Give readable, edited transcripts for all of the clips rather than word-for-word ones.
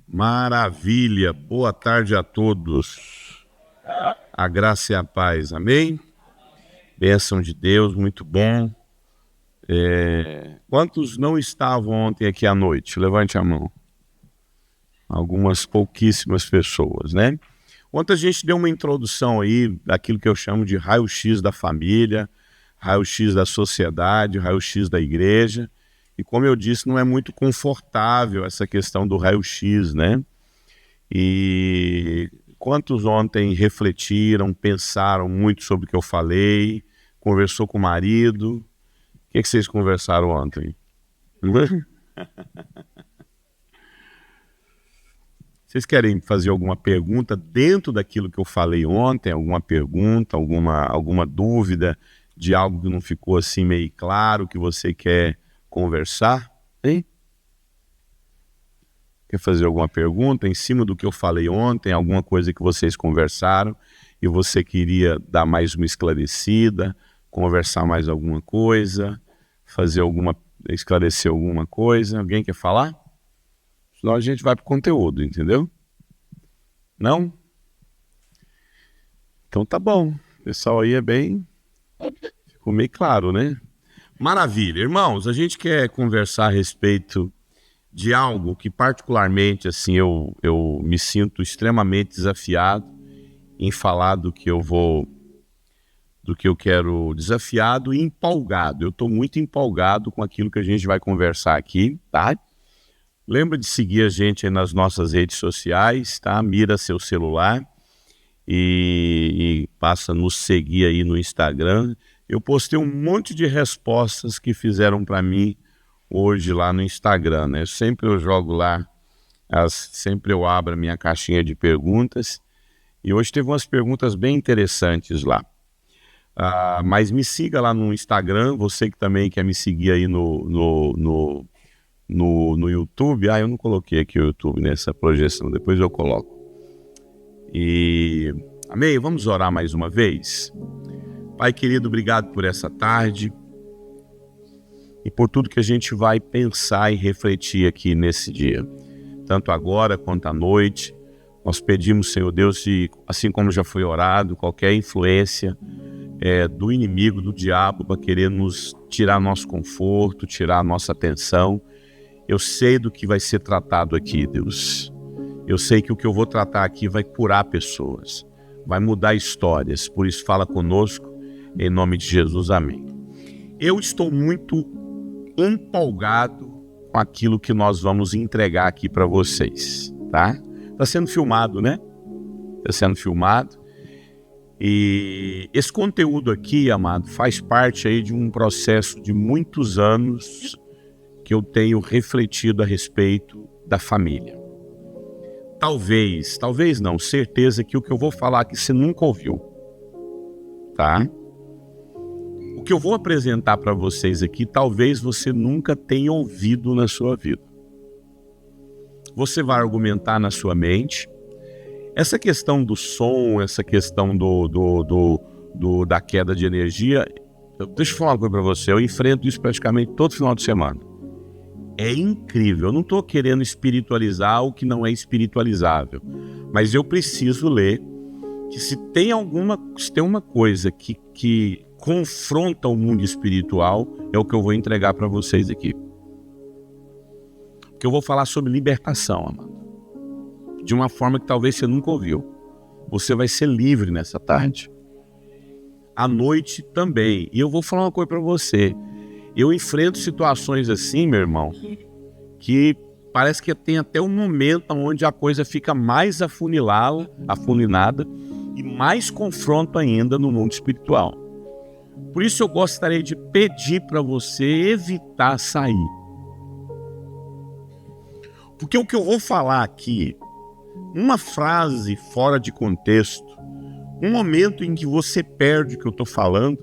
Maravilha, boa tarde a todos. A graça e a paz, amém? Bênção de Deus, muito bom. Quantos não estavam ontem aqui à noite? Levante a mão. Algumas pouquíssimas pessoas, né? Ontem a gente deu uma introdução aí daquilo que eu chamo de raio-x da família, raio-x da sociedade, raio-x da igreja. E como eu disse, não é muito confortável essa questão do raio-x, né? E quantos ontem refletiram, pensaram muito sobre o que eu falei, conversou com o marido? O que vocês conversaram ontem? Vocês querem fazer alguma pergunta dentro daquilo que eu falei ontem? Alguma pergunta, alguma dúvida de algo que não ficou assim meio claro, que você quer conversar? Hein? Quer fazer alguma pergunta em cima do que eu falei ontem? Alguma coisa que vocês conversaram e você queria dar mais uma esclarecida, conversar mais alguma coisa, esclarecer alguma coisa? Alguém quer falar? Senão a gente vai para o conteúdo, entendeu? Não? Então tá bom. O pessoal aí ficou meio claro, né? Maravilha. Irmãos, a gente quer conversar a respeito de algo que particularmente assim eu me sinto extremamente desafiado em falar do que eu quero, desafiado e empolgado. Eu estou muito empolgado com aquilo que a gente vai conversar aqui, tá? Lembra de seguir a gente aí nas nossas redes sociais, tá? Mira seu celular e passa a nos seguir aí no Instagram. Eu postei um monte de respostas que fizeram para mim hoje lá no Instagram, né? Sempre eu jogo lá, sempre eu abro a minha caixinha de perguntas e hoje teve umas perguntas bem interessantes lá. Mas me siga lá no Instagram, você que também quer me seguir aí no YouTube. Eu não coloquei aqui o YouTube nessa projeção, depois eu coloco. E amém, vamos orar mais uma vez? Pai querido, obrigado por essa tarde e por tudo que a gente vai pensar e refletir aqui nesse dia, tanto agora quanto à noite. Nós pedimos, Senhor Deus, assim como já foi orado, qualquer influência do inimigo, do diabo, para querer nos tirar nosso conforto, tirar a nossa atenção. Eu sei do que vai ser tratado aqui, Deus. Eu sei que o que eu vou tratar aqui vai curar pessoas, vai mudar histórias. Por isso, fala conosco, em nome de Jesus, amém. Eu estou muito empolgado com aquilo que nós vamos entregar aqui para vocês, tá? Está sendo filmado, né? Está sendo filmado. E esse conteúdo aqui, amado, faz parte aí de um processo de muitos anos que eu tenho refletido a respeito da família. Talvez não, certeza que o que eu vou falar aqui você nunca ouviu, tá? O que eu vou apresentar para vocês aqui, talvez você nunca tenha ouvido na sua vida. Você vai argumentar na sua mente. Essa questão do som, essa questão da queda de energia, deixa eu falar uma coisa para você, eu enfrento isso praticamente todo final de semana. É incrível, eu não estou querendo espiritualizar o que não é espiritualizável, mas eu preciso ler que se tem uma coisa que confronta o mundo espiritual, é o que eu vou entregar para vocês aqui. Porque eu vou falar sobre libertação, amado, de uma forma que talvez você nunca ouviu. Você vai ser livre nessa tarde. À noite também. E eu vou falar uma coisa para você. Eu enfrento situações assim, meu irmão, que parece que tem até um momento onde a coisa fica mais afunilada e mais confronto ainda no mundo espiritual. Por isso eu gostaria de pedir para você evitar sair. Porque o que eu vou falar aqui, uma frase fora de contexto, um momento em que você perde o que eu estou falando,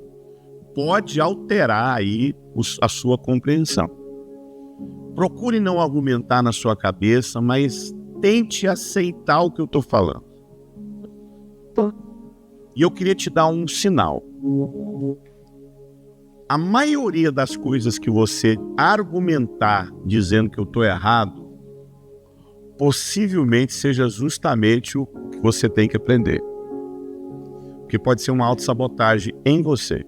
pode alterar aí a sua compreensão. Procure não argumentar na sua cabeça, mas tente aceitar o que eu estou falando. E eu queria te dar um sinal. A maioria das coisas que você argumentar dizendo que eu estou errado, possivelmente seja justamente o que você tem que aprender. Porque pode ser uma autossabotagem em você.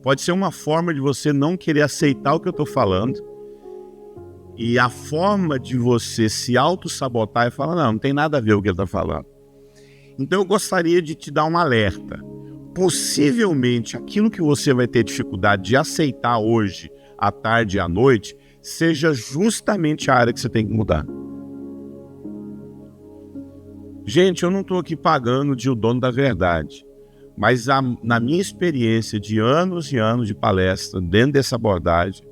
Pode ser uma forma de você não querer aceitar o que eu estou falando. E a forma de você se autossabotar é falar, não tem nada a ver com o que ele está falando. Então eu gostaria de te dar um alerta. Possivelmente aquilo que você vai ter dificuldade de aceitar hoje, à tarde e à noite, seja justamente a área que você tem que mudar. Gente, eu não estou aqui pagando de o dono da verdade, mas na minha experiência de anos e anos de palestra dentro dessa abordagem,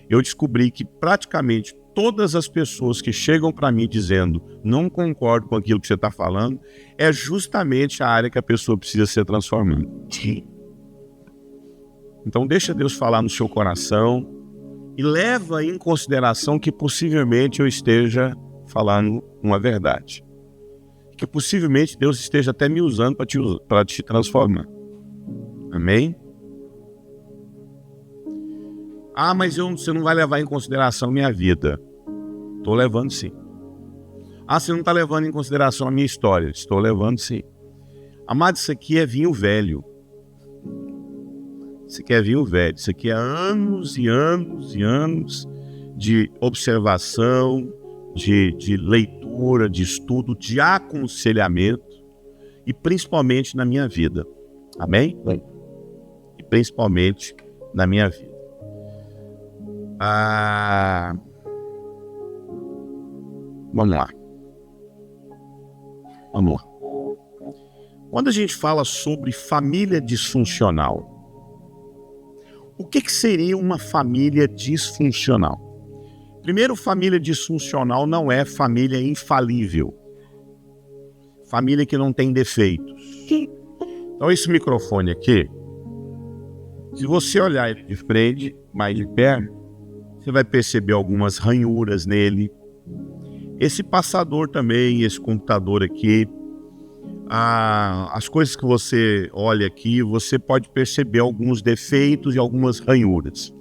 eu descobri que praticamente todas as pessoas que chegam para mim dizendo não concordo com aquilo que você está falando, é justamente a área que a pessoa precisa ser transformada. Então deixa Deus falar no seu coração e leva em consideração que possivelmente eu esteja falando uma verdade. Que possivelmente Deus esteja até me usando para te transformar. Amém? Ah, mas você não vai levar em consideração minha vida. Estou levando sim. Ah, você não está levando em consideração a minha história. Estou levando sim. Amado, isso aqui é vinho velho. Isso aqui é vinho velho. Isso aqui é anos e anos e anos de observação, de leitura, de estudo, de aconselhamento e principalmente na minha vida. Amém? E principalmente na minha vida. Vamos lá. Quando a gente fala sobre família disfuncional, o que seria uma família disfuncional? Primeiro, família disfuncional não é família infalível. Família que não tem defeitos. Então esse microfone aqui, se você olhar ele de frente, mais de perto, você vai perceber algumas ranhuras nele. Esse passador também, esse computador aqui, as coisas que você olha aqui, você pode perceber alguns defeitos e algumas ranhuras.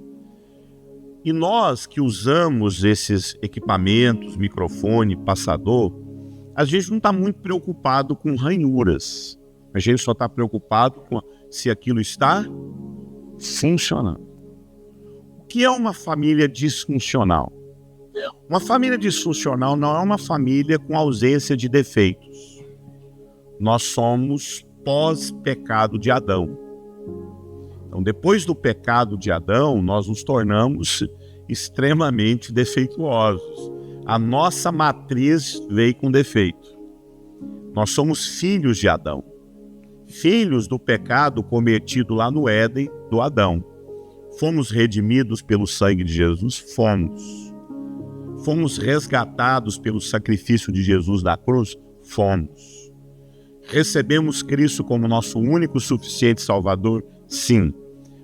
E nós que usamos esses equipamentos, microfone, passador, a gente não está muito preocupado com ranhuras. A gente só está preocupado com se aquilo está funcionando. O que é uma família disfuncional? Uma família disfuncional não é uma família com ausência de defeitos. Nós somos pós-pecado de Adão. Então, depois do pecado de Adão, nós nos tornamos extremamente defeituosos. A nossa matriz veio com defeito. Nós somos filhos de Adão. Filhos do pecado cometido lá no Éden do Adão. Fomos redimidos pelo sangue de Jesus? Fomos. Fomos resgatados pelo sacrifício de Jesus na cruz? Fomos. Recebemos Cristo como nosso único e suficiente Salvador? Sim.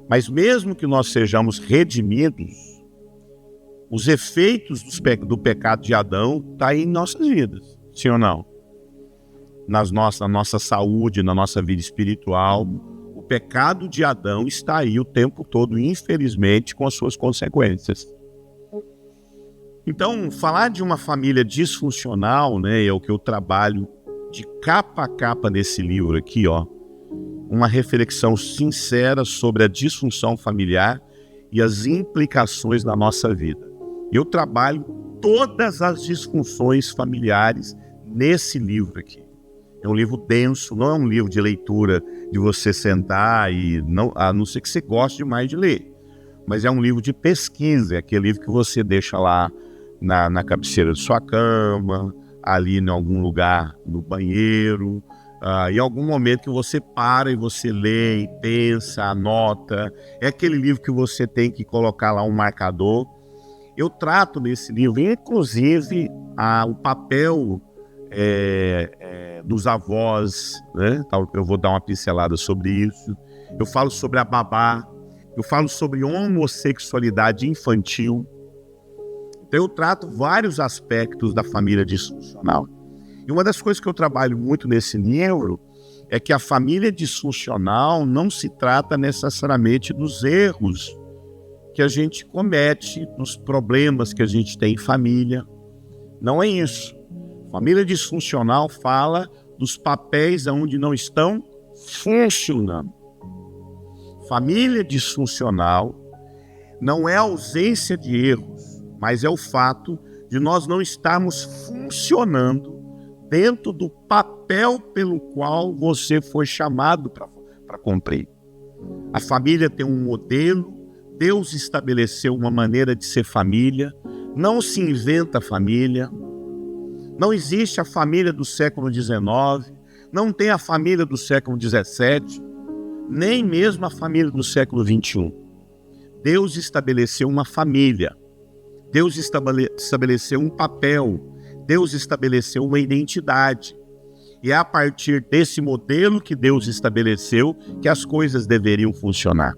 Mas mesmo que nós sejamos redimidos, os efeitos do pecado de Adão estão aí em nossas vidas. Sim ou não? Na nossa saúde, na nossa vida espiritual. O pecado de Adão está aí o tempo todo, infelizmente, com as suas consequências. Então, falar de uma família disfuncional, né, é o que eu trabalho de capa a capa nesse livro aqui, ó. Uma reflexão sincera sobre a disfunção familiar e as implicações na nossa vida. Eu trabalho todas as disfunções familiares nesse livro aqui. É um livro denso, não é um livro de leitura de você sentar e não, a não ser que você goste demais de ler. Mas é um livro de pesquisa, é aquele livro que você deixa lá na cabeceira de sua cama, ali em algum lugar no banheiro, em algum momento que você para e você lê e pensa, anota. É aquele livro que você tem que colocar lá um marcador. Eu trato nesse livro, inclusive, o papel dos avós, né? Eu vou dar uma pincelada sobre isso. Eu falo sobre a babá, eu falo sobre homossexualidade infantil. Então eu trato vários aspectos da família disfuncional. E uma das coisas que eu trabalho muito nesse livro é que a família disfuncional não se trata necessariamente dos erros que a gente comete, dos problemas que a gente tem em família, Não é isso. Família disfuncional fala dos papéis onde não estão funcionando. Família disfuncional não é a ausência de erros, mas é o fato de nós não estarmos funcionando dentro do papel pelo qual você foi chamado para cumprir. A família tem um modelo, Deus estabeleceu uma maneira de ser família, não se inventa família, não existe a família do século XIX, não tem a família do século XVII, nem mesmo a família do século XXI. Deus estabeleceu uma família, Deus estabeleceu um papel, Deus estabeleceu uma identidade. E é a partir desse modelo que Deus estabeleceu que as coisas deveriam funcionar.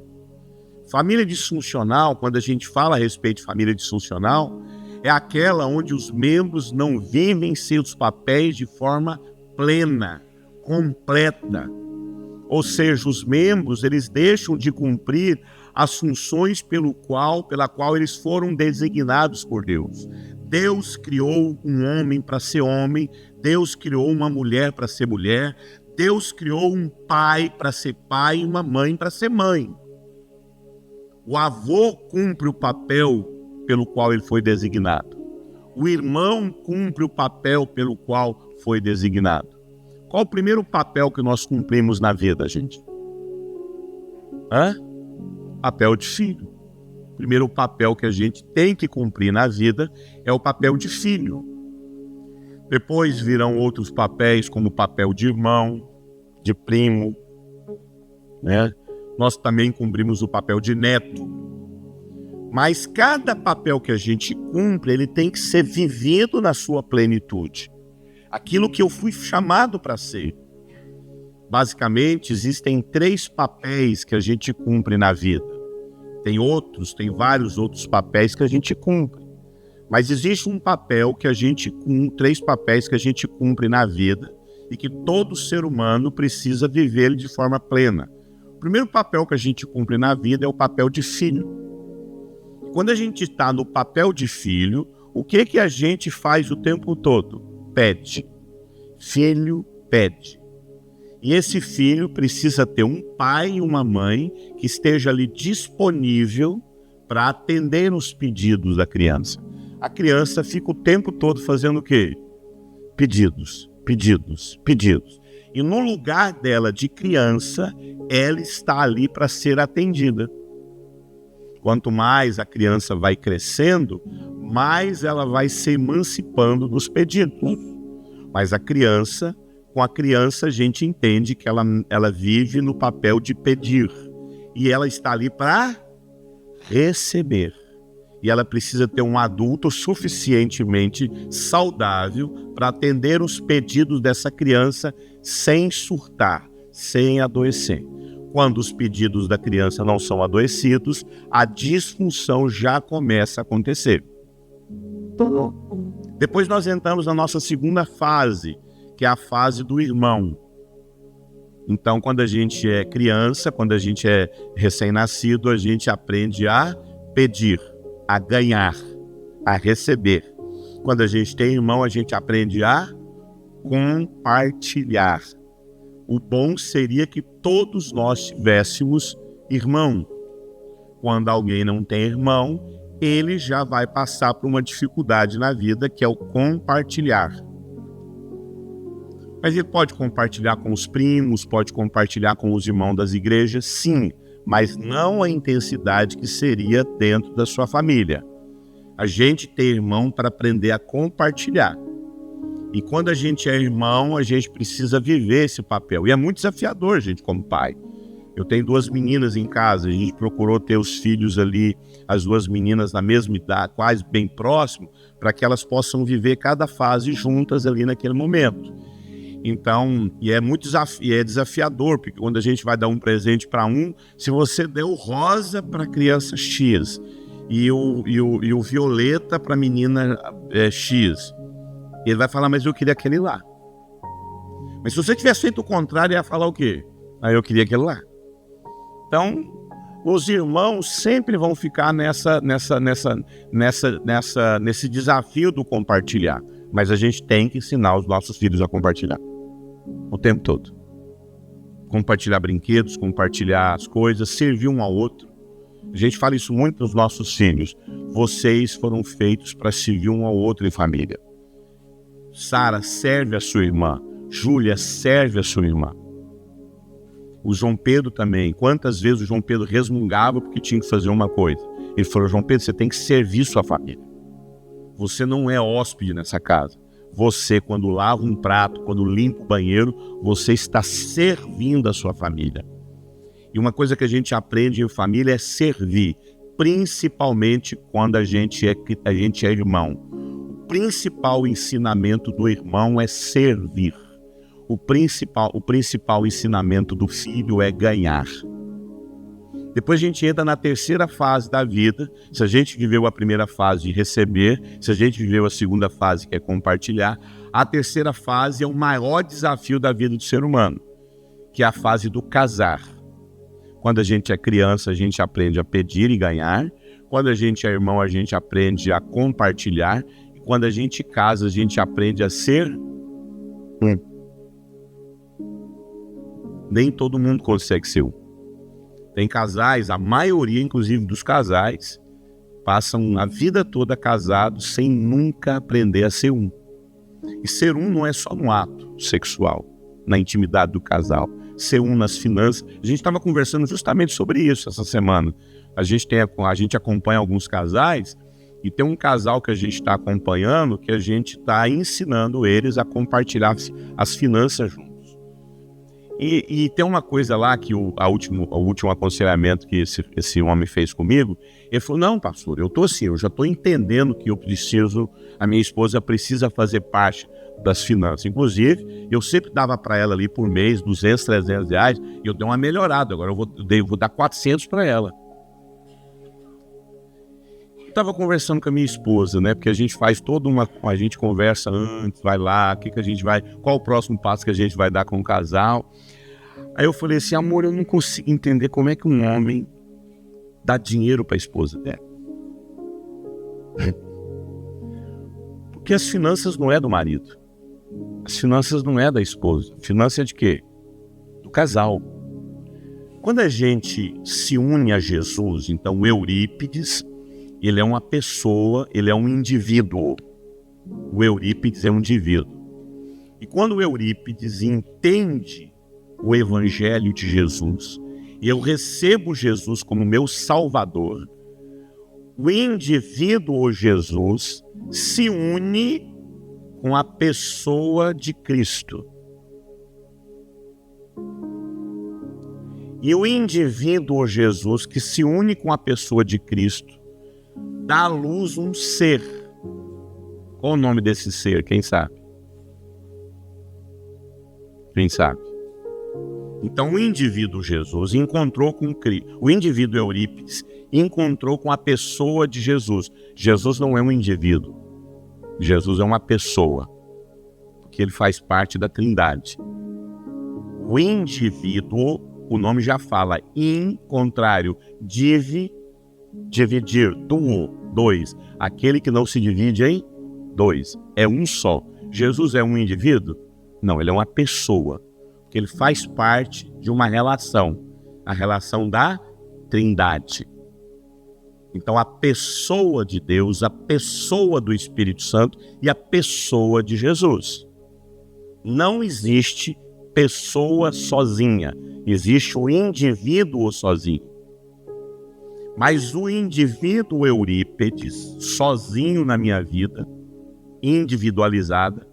Família disfuncional, quando a gente fala a respeito de família disfuncional, é aquela onde os membros não vivem seus papéis de forma plena, completa. Ou seja, os membros, eles deixam de cumprir as funções pela qual eles foram designados por Deus. Deus criou um homem para ser homem, Deus criou uma mulher para ser mulher, Deus criou um pai para ser pai e uma mãe para ser mãe. O avô cumpre o papel pelo qual ele foi designado. O irmão cumpre o papel pelo qual foi designado. Qual o primeiro papel que nós cumprimos na vida, gente? Papel de filho. O primeiro papel que a gente tem que cumprir na vida é o papel de filho. Depois virão outros papéis, como o papel de irmão, de primo, né? Nós também cumprimos o papel de neto. Mas cada papel que a gente cumpre, ele tem que ser vivido na sua plenitude. Aquilo que eu fui chamado para ser. Basicamente, existem 3 papéis que a gente cumpre na vida. Tem vários outros papéis que a gente cumpre. Mas existe um papel que a gente cumpre, 3 papéis que a gente cumpre na vida e que todo ser humano precisa viver de forma plena. O primeiro papel que a gente cumpre na vida é o papel de filho. Quando a gente está no papel de filho, o que a gente faz o tempo todo? Pede. Filho pede. E esse filho precisa ter um pai e uma mãe que esteja ali disponível para atender os pedidos da criança. A criança fica o tempo todo fazendo o quê? Pedidos, pedidos, pedidos. E no lugar dela de criança, ela está ali para ser atendida. Quanto mais a criança vai crescendo, mais ela vai se emancipando dos pedidos. Mas com a criança a gente entende que ela vive no papel de pedir. E ela está ali para receber. E ela precisa ter um adulto suficientemente saudável para atender os pedidos dessa criança sem surtar, sem adoecer. Quando os pedidos da criança não são adoecidos, a disfunção já começa a acontecer. Depois nós entramos na nossa segunda fase, que é a fase do irmão. Então, quando a gente é criança, quando a gente é recém-nascido, a gente aprende a pedir, a ganhar, a receber. Quando a gente tem irmão, a gente aprende a compartilhar. O bom seria que todos nós tivéssemos irmão. Quando alguém não tem irmão, ele já vai passar por uma dificuldade na vida, que é o compartilhar. Mas ele pode compartilhar com os primos, pode compartilhar com os irmãos das igrejas, sim, mas não a intensidade que seria dentro da sua família. A gente tem irmão para aprender a compartilhar. E quando a gente é irmão, a gente precisa viver esse papel. E é muito desafiador, gente, como pai. Eu tenho 2 meninas em casa, a gente procurou ter os filhos ali, as 2 meninas na mesma idade, quase bem próximo, para que elas possam viver cada fase juntas ali naquele momento. Então, é desafiador, porque quando a gente vai dar um presente para se você deu rosa para a criança X e o violeta para a menina X, ele vai falar, mas eu queria aquele lá. Mas se você tivesse feito o contrário, ia falar o quê? Eu queria aquele lá. Então, Os irmãos sempre vão ficar nesse desafio do compartilhar. Mas a gente tem que ensinar os nossos filhos a compartilhar. O tempo todo. Compartilhar brinquedos, compartilhar as coisas, servir um ao outro. A gente fala isso muito para os nossos filhos. Vocês foram feitos para servir um ao outro em família. Sara, serve a sua irmã. Júlia, serve a sua irmã. O João Pedro também. Quantas vezes o João Pedro resmungava porque tinha que fazer uma coisa? Ele falou, João Pedro, você tem que servir sua família. Você não é hóspede nessa casa. Você, quando lava um prato, quando limpa o banheiro, você está servindo a sua família. E uma coisa que a gente aprende em família é servir, principalmente quando a gente é irmão. O principal ensinamento do irmão é servir. O principal ensinamento do filho é ganhar. Depois a gente entra na terceira fase da vida. Se a gente viveu a primeira fase de receber, se a gente viveu a segunda fase, que é compartilhar, a terceira fase é o maior desafio da vida do ser humano, que é a fase do casar. Quando a gente é criança, a gente aprende a pedir e ganhar. Quando a gente é irmão, a gente aprende a compartilhar. E quando a gente casa, a gente aprende a ser um. Nem todo mundo consegue ser um. Tem casais, a maioria, inclusive, dos casais, passam a vida toda casados sem nunca aprender a ser um. E ser um não é só no ato sexual, na intimidade do casal. Ser um nas finanças. A gente estava conversando justamente sobre isso essa semana. A gente acompanha alguns casais e tem um casal que a gente está acompanhando que a gente está ensinando eles a compartilhar as finanças juntos. E tem uma coisa lá que o último aconselhamento que esse homem fez comigo, ele falou, não, pastor, eu já estou entendendo que a minha esposa precisa fazer parte das finanças. Inclusive, eu sempre dava para ela ali por mês, 200, 300 reais, e eu dei uma melhorada, agora eu vou dar 400 para ela. Eu estava conversando com a minha esposa, né, porque a gente faz a gente conversa antes, vai lá, qual o próximo passo que a gente vai dar com o casal. Aí eu falei assim, amor, eu não consigo entender como é que um homem dá dinheiro para a esposa dela. Porque as finanças não é do marido. As finanças não é da esposa. A finança é de quê? Do casal. Quando a gente se une a Jesus, então Eurípides, ele é uma pessoa, ele é um indivíduo. O Eurípides é um indivíduo. E quando o Eurípides entende o Evangelho de Jesus, e eu recebo Jesus como meu Salvador, o indivíduo Jesus se une com a pessoa de Cristo. E o indivíduo Jesus que se une com a pessoa de Cristo dá à luz um ser. Qual o nome desse ser? Quem sabe? Quem sabe? Então o indivíduo Jesus encontrou com Cristo. O indivíduo Eurípides encontrou com a pessoa de Jesus. Jesus não é um indivíduo. Jesus é uma pessoa. Porque ele faz parte da Trindade. O indivíduo, o nome já fala, contrário, dividir, dois. Aquele que não se divide em dois. É um só. Jesus é um indivíduo? Não, ele é uma pessoa. Porque ele faz parte de uma relação. A relação da Trindade. Então a pessoa de Deus, a pessoa do Espírito Santo e a pessoa de Jesus. Não existe pessoa sozinha. Existe o indivíduo sozinho. Mas o indivíduo Eurípides, sozinho na minha vida, individualizada,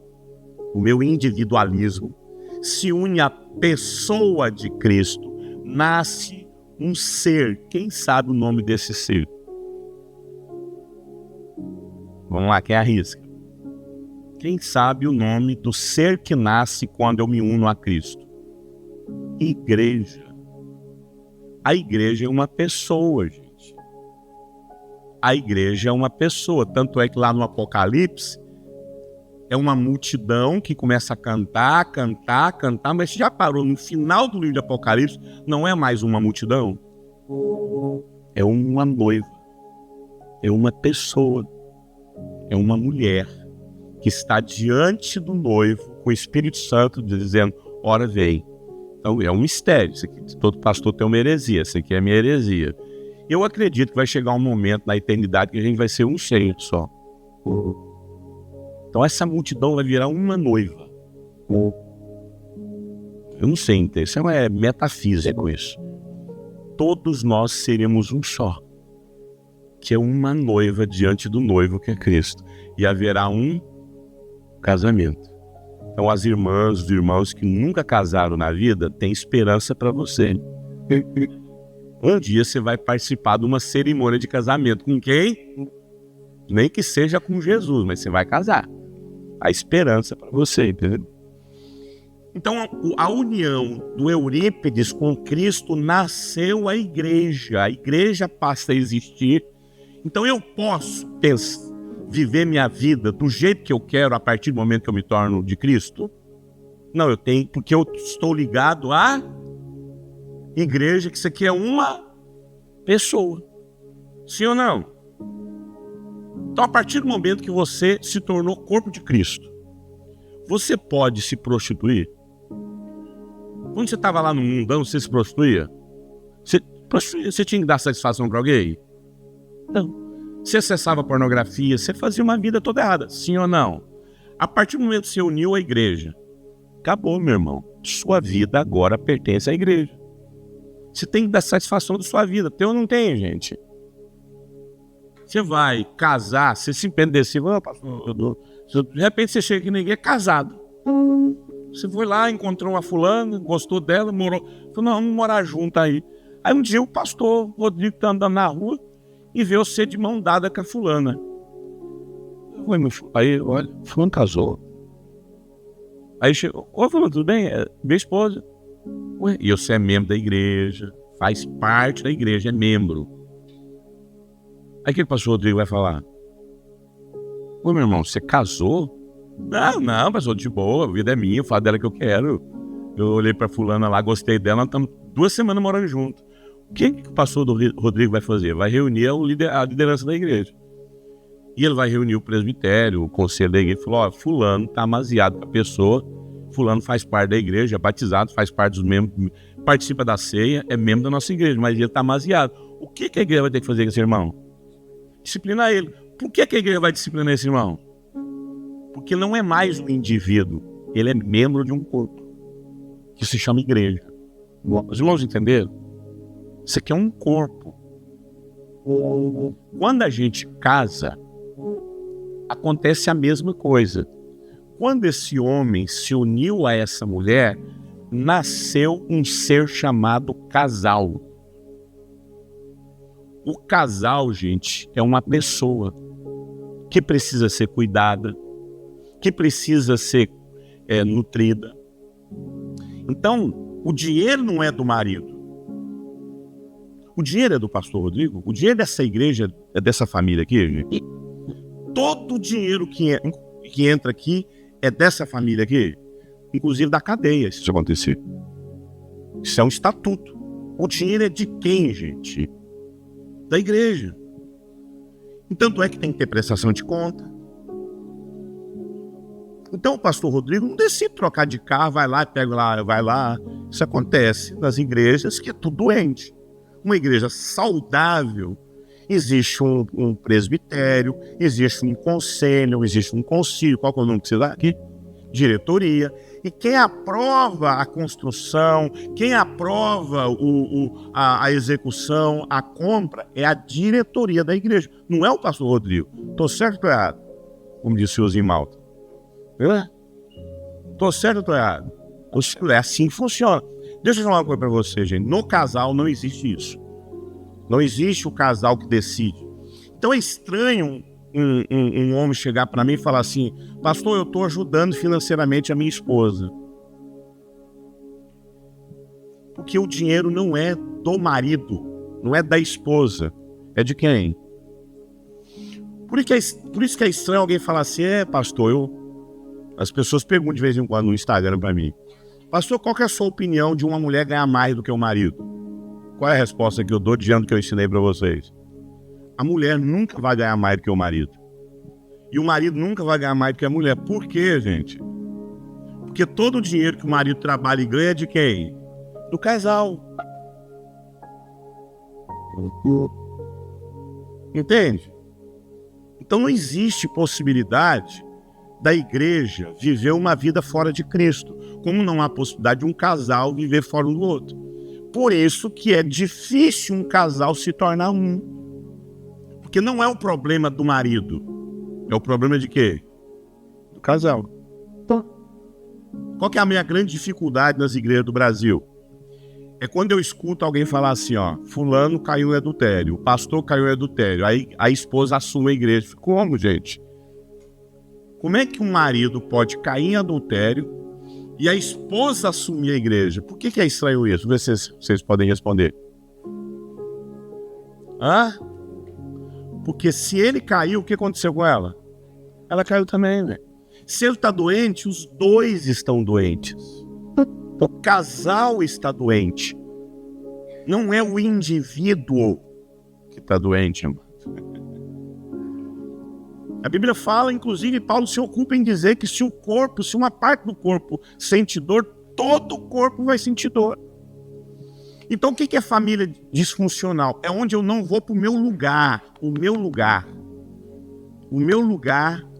o meu individualismo, se une à pessoa de Cristo, nasce um ser. Quem sabe o nome desse ser? Vamos lá, quem arrisca? Quem sabe o nome do ser que nasce quando eu me uno a Cristo? Igreja. A igreja é uma pessoa, gente. A igreja é uma pessoa. Tanto é que lá no Apocalipse, é uma multidão que começa a cantar, mas já parou no final do livro de Apocalipse, não é mais uma multidão, É uma noiva, é uma pessoa, é uma mulher que está diante do noivo com o Espírito Santo dizendo, ora vem. Então é um mistério, isso aqui, todo pastor tem uma heresia, isso aqui é a minha heresia. Eu acredito que vai chegar um momento na eternidade que a gente vai ser um cheio só. Então essa multidão vai virar uma noiva. Eu não sei, isso é metafísico isso. Todos nós seremos um só, que é uma noiva diante do noivo que é Cristo. E haverá um casamento. Então as irmãs, os irmãos que nunca casaram na vida, têm esperança para você. Um dia você vai participar de uma cerimônia de casamento. Com quem? Nem que seja com Jesus, mas você vai casar. A esperança para você, entendeu? Então a união do Eurípides com Cristo nasceu a igreja passa a existir. Então eu posso viver minha vida do jeito que eu quero a partir do momento que eu me torno de Cristo? Não, eu tenho, porque eu estou ligado à igreja, que isso aqui é uma pessoa. Sim ou não? Então a partir do momento que você se tornou corpo de Cristo, você pode se prostituir? Quando você estava lá no mundão, você se prostituía? Você tinha que dar satisfação para alguém? Não. Você acessava pornografia, você fazia uma vida toda errada, sim ou não? A partir do momento que você uniu a igreja, acabou, meu irmão. Sua vida agora pertence à igreja. Você tem que dar satisfação da sua vida. Tem ou não tem, gente? Você vai casar, você se empendecer, de repente você chega aqui na igreja, é casado. Você foi lá, encontrou uma fulana, gostou dela, morou. Falou, não, vamos morar junto aí. Aí um dia o pastor Rodrigo tá andando na rua e vê você de mão dada com a fulana. Aí, olha, fulano casou. Aí chegou, ô fulano, tudo bem? É minha esposa. Ué, e você é membro da igreja, faz parte da igreja, é membro. Aí o que o pastor Rodrigo vai falar? Ô meu irmão, você casou? Não, pastor, de boa, a vida é minha, eu falo dela que eu quero. Eu olhei pra fulana lá, gostei dela, nós estamos 2 semanas morando juntos. O que o pastor Rodrigo vai fazer? Vai reunir a liderança da igreja. E ele vai reunir o presbitério, o conselho da igreja, e falou, ó, fulano tá amaziado com a pessoa, fulano faz parte da igreja, é batizado, faz parte dos membros, participa da ceia, é membro da nossa igreja, mas ele tá amaziado. O que a igreja vai ter que fazer com esse irmão? Disciplinar ele. Por que a igreja vai disciplinar esse irmão? Porque não é mais um indivíduo, ele é membro de um corpo, que se chama igreja. Os irmãos entenderam? Isso aqui é um corpo. Quando a gente casa, acontece a mesma coisa. Quando esse homem se uniu a essa mulher, nasceu um ser chamado casal. O casal, gente, é uma pessoa que precisa ser cuidada, que precisa ser nutrida. Então, o dinheiro não é do marido. O dinheiro é do pastor Rodrigo. O dinheiro dessa igreja, é dessa família aqui, gente. Todo o dinheiro que entra aqui é dessa família aqui. Inclusive da cadeia, se isso acontecer. Isso é um estatuto. O dinheiro é de quem, gente? Da igreja. Tanto é que tem que ter prestação de conta. Então o pastor Rodrigo não decide trocar de carro, vai lá, pega lá, vai lá. Isso acontece nas igrejas que é tudo doente. Uma igreja saudável, existe um presbitério, existe um conselho, existe um concílio, qual que é o nome que você dá aqui? Diretoria. E quem aprova a construção, quem aprova a execução, a compra, é a diretoria da igreja. Não é o pastor Rodrigo. Estou certo ou estou errado? Como disse o Zinho Malta. Estou certo ou estou errado? É assim que funciona. Deixa eu falar uma coisa para você, gente. No casal não existe isso. Não existe o casal que decide. Então é estranho um homem chegar para mim e falar assim, pastor, eu estou ajudando financeiramente a minha esposa. Porque o dinheiro não é do marido, não é da esposa, é de quem? Por isso que é estranho alguém falar assim, pastor, as pessoas perguntam de vez em quando no Instagram para mim, pastor, qual que é a sua opinião de uma mulher ganhar mais do que o marido? Qual é a resposta que eu dou diante do que eu ensinei para vocês? A mulher nunca vai ganhar mais do que o marido. E o marido nunca vai ganhar mais do que a mulher. Por quê, gente? Porque todo o dinheiro que o marido trabalha e ganha é de quem? Do casal. Entende? Então não existe possibilidade da igreja viver uma vida fora de Cristo, como não há possibilidade de um casal viver fora do outro. Por isso que é difícil um casal se tornar um. Porque não é o problema do marido, é o problema de quê? Do casal. Qual que é a minha grande dificuldade nas igrejas do Brasil? É quando eu escuto alguém falar assim, ó, fulano caiu em adultério, o pastor caiu em adultério, aí a esposa assume a igreja. Como, gente? Como é que um marido pode cair em adultério e a esposa assumir a igreja? Por que é estranho isso? Vê se vocês podem responder. Porque se ele caiu, o que aconteceu com ela? Ela caiu também, velho. Se ele está doente, os dois estão doentes. O casal está doente. Não é o indivíduo que está doente, amado. A Bíblia fala, inclusive, Paulo se ocupa em dizer que se uma parte do corpo sente dor, todo o corpo vai sentir dor. Então o que é família disfuncional? É onde eu não vou para o meu lugar. O meu lugar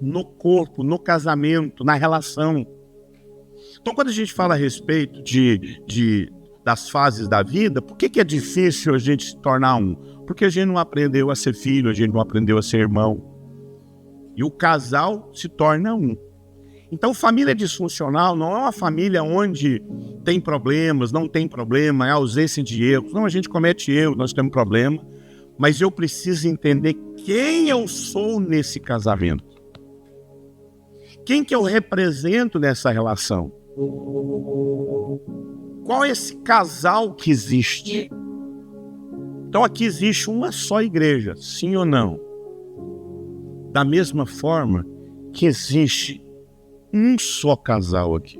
no corpo, no casamento, na relação. Então quando a gente fala a respeito das fases da vida, por que é difícil a gente se tornar um? Porque a gente não aprendeu a ser filho, a gente não aprendeu a ser irmão. E o casal se torna um. Então família disfuncional não é uma família onde tem problemas, não tem problema, é ausência de erros. Não, a gente comete erros, nós temos problema. Mas eu preciso entender quem eu sou nesse casamento. Quem que eu represento nessa relação? Qual é esse casal que existe? Então aqui existe uma só igreja, sim ou não? Da mesma forma que existe um só casal aqui.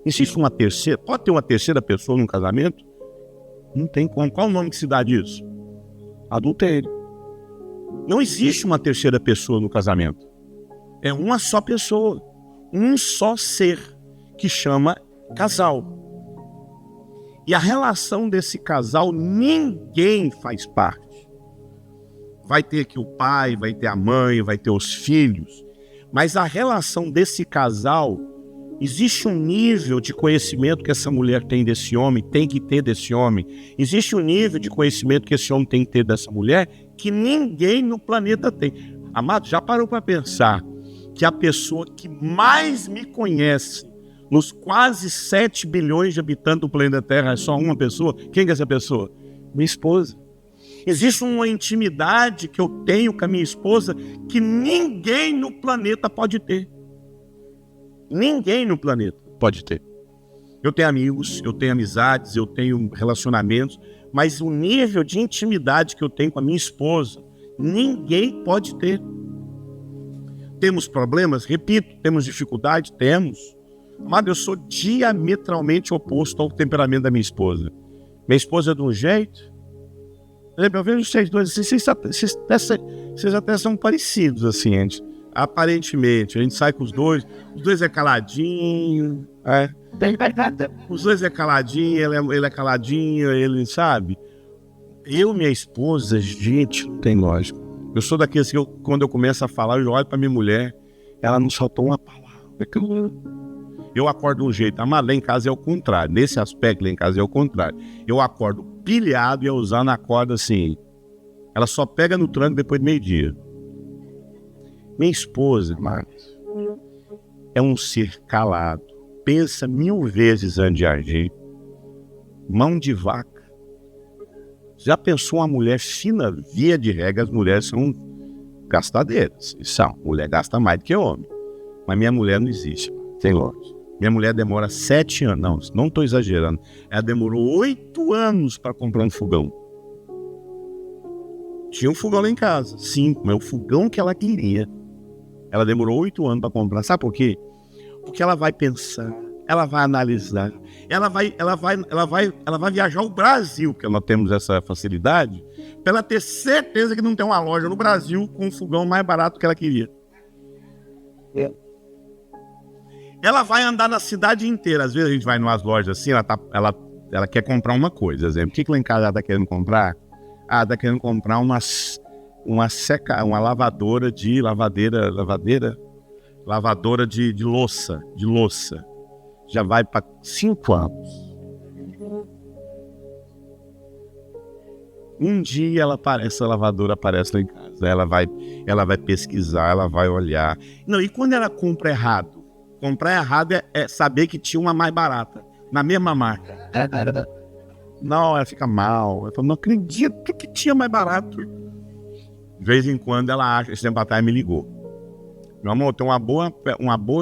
Existe uma terceira? Pode ter uma terceira pessoa num casamento? Não tem como. Qual o nome que se dá disso? Adultério. Não existe uma terceira pessoa no casamento. É uma só pessoa, um só ser, que chama casal. E a relação desse casal, ninguém faz parte. Vai ter aqui o pai, vai ter a mãe, vai ter os filhos. Mas a relação desse casal, existe um nível de conhecimento que essa mulher tem desse homem, tem que ter desse homem. Existe um nível de conhecimento que esse homem tem que ter dessa mulher, que ninguém no planeta tem. Amado, já parou para pensar que a pessoa que mais me conhece nos quase 7 bilhões de habitantes do planeta Terra é só uma pessoa? Quem é essa pessoa? Minha esposa. Existe uma intimidade que eu tenho com a minha esposa que ninguém no planeta pode ter. Ninguém no planeta pode ter. Eu tenho amigos, eu tenho amizades, eu tenho relacionamentos, mas o nível de intimidade que eu tenho com a minha esposa, ninguém pode ter. Temos problemas? Repito, temos dificuldade? Temos. Mas eu sou diametralmente oposto ao temperamento da minha esposa. Minha esposa é de um jeito. Eu vejo vocês dois, vocês até são parecidos, assim, gente. Aparentemente, a gente sai com os dois é caladinho, os dois é caladinho, ele é caladinho, ele sabe. Eu, minha esposa, gente, não tem lógica. Eu sou daqueles que quando eu começo a falar, eu olho pra minha mulher, ela não soltou uma palavra. Eu acordo de um jeito, mas lá em casa é o contrário. Nesse aspecto, lá em casa é o contrário. Eu acordo pilhado e eu usando a corda assim. Ela só pega no tranco depois do meio-dia. Minha esposa, Marcos, é um ser calado. Pensa 1000 vezes antes de agir. Mão de vaca. Já pensou uma mulher fina? Via de regra, as mulheres são gastadeiras. São. Mulher gasta mais do que homem. Mas minha mulher não existe. Tem lógica. Minha mulher demora 7 anos. Não estou exagerando. Ela demorou 8 anos para comprar um fogão. Tinha um fogão lá em casa. 5, mas o fogão que ela queria. Ela demorou 8 anos para comprar. Sabe por quê? Porque ela vai pensar, ela vai analisar, ela vai viajar o Brasil, que nós temos essa facilidade, para ela ter certeza que não tem uma loja no Brasil com um fogão mais barato que ela queria. Ela vai andar na cidade inteira. Às vezes a gente vai em umas lojas assim, ela quer comprar uma coisa. Exemplo, o que lá em casa ela está querendo comprar? Está querendo comprar uma lavadora de louça. Já vai para 5 anos. Um dia essa lavadora aparece lá em casa. Ela vai pesquisar, ela vai olhar. Não, e quando ela compra errado? Comprar errado é saber que tinha uma mais barata, na mesma marca. Não, ela fica mal. Ela fala, não acredito que tinha mais barato. De vez em quando ela acha, esse tempo atrás me ligou. Meu amor, tem uma boa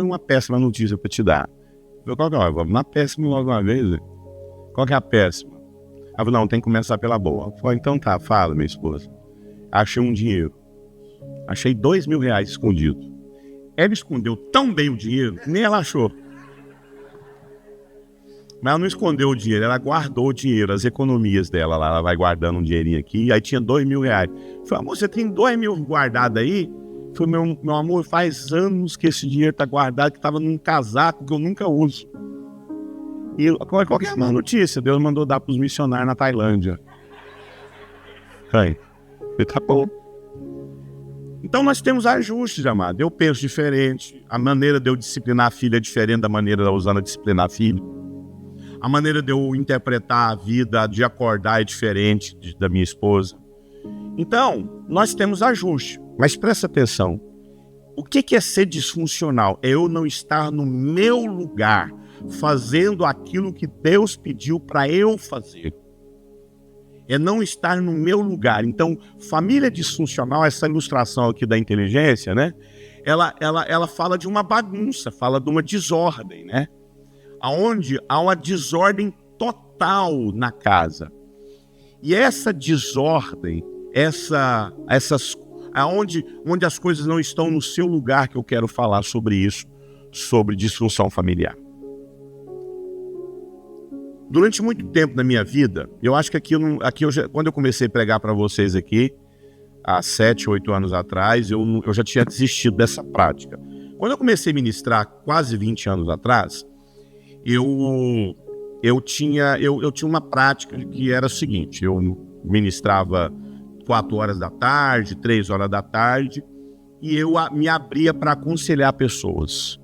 e uma péssima notícia para te dar. Eu falei, qual que é? Vamos na péssima logo uma vez. Qual que é a péssima? Ela falou, não, tem que começar pela boa. Eu falei, então tá, fala, minha esposa. Achei um dinheiro. Achei R$2.000 escondido. Ela escondeu tão bem o dinheiro que nem ela achou. Mas ela não escondeu o dinheiro, ela guardou o dinheiro, as economias dela lá. Ela vai guardando um dinheirinho aqui, aí tinha R$2.000. Eu falei, amor, você tem R$2.000 guardado aí? Eu falei, meu amor, faz anos que esse dinheiro tá guardado, que estava num casaco que eu nunca uso. E qual que é a má notícia? Deus mandou dar para os missionários na Tailândia. Aí, tá bom. Então nós temos ajustes, amado. Eu penso diferente. A maneira de eu disciplinar a filha é diferente da maneira da Osana disciplinar a filha. A maneira de eu interpretar a vida, de acordar é diferente da minha esposa. Então, nós temos ajuste. Mas presta atenção. O que é ser disfuncional? É eu não estar no meu lugar, fazendo aquilo que Deus pediu para eu fazer. É não estar no meu lugar. Então, família disfuncional, essa ilustração aqui da inteligência, né? Ela fala de uma bagunça, fala de uma desordem, né? Onde há uma desordem total na casa. E essa desordem, onde as coisas não estão no seu lugar, que eu quero falar sobre isso, sobre disfunção familiar. Durante muito tempo na minha vida, eu acho que quando eu comecei a pregar para vocês aqui, há 7, 8 anos atrás, eu já tinha desistido dessa prática. Quando eu comecei a ministrar, quase 20 anos atrás, eu tinha uma prática que era o seguinte, eu ministrava 4 horas da tarde, 3 horas da tarde, e eu me abria para aconselhar pessoas.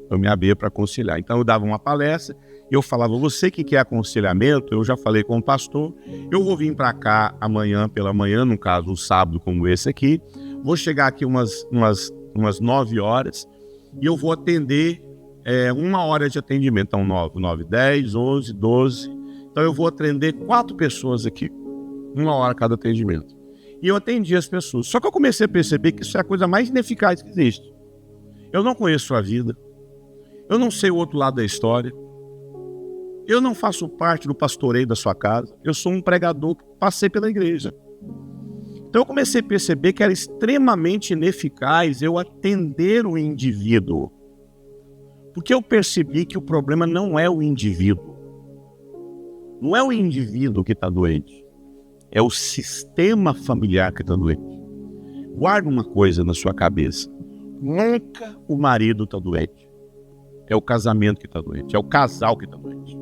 Eu me abria para aconselhar. Então eu dava uma palestra, eu falava, você que quer aconselhamento, eu já falei com o pastor, eu vou vir para cá amanhã pela manhã, no caso um sábado como esse aqui, vou chegar aqui umas 9 horas e eu vou atender 1 hora de atendimento, então 9, 10, 11, 12, então eu vou atender 4 pessoas aqui, 1 hora cada atendimento. E eu atendi as pessoas, só que eu comecei a perceber que isso é a coisa mais ineficaz que existe. Eu não conheço a vida, eu não sei o outro lado da história, eu não faço parte do pastoreio da sua casa, eu sou um pregador que passei pela igreja. Então eu comecei a perceber que era extremamente ineficaz eu atender o indivíduo. Porque eu percebi que o problema não é o indivíduo. Não é o indivíduo que está doente. É o sistema familiar que está doente. Guarda uma coisa na sua cabeça. Nunca o marido está doente. É o casamento que está doente. É o casal que está doente.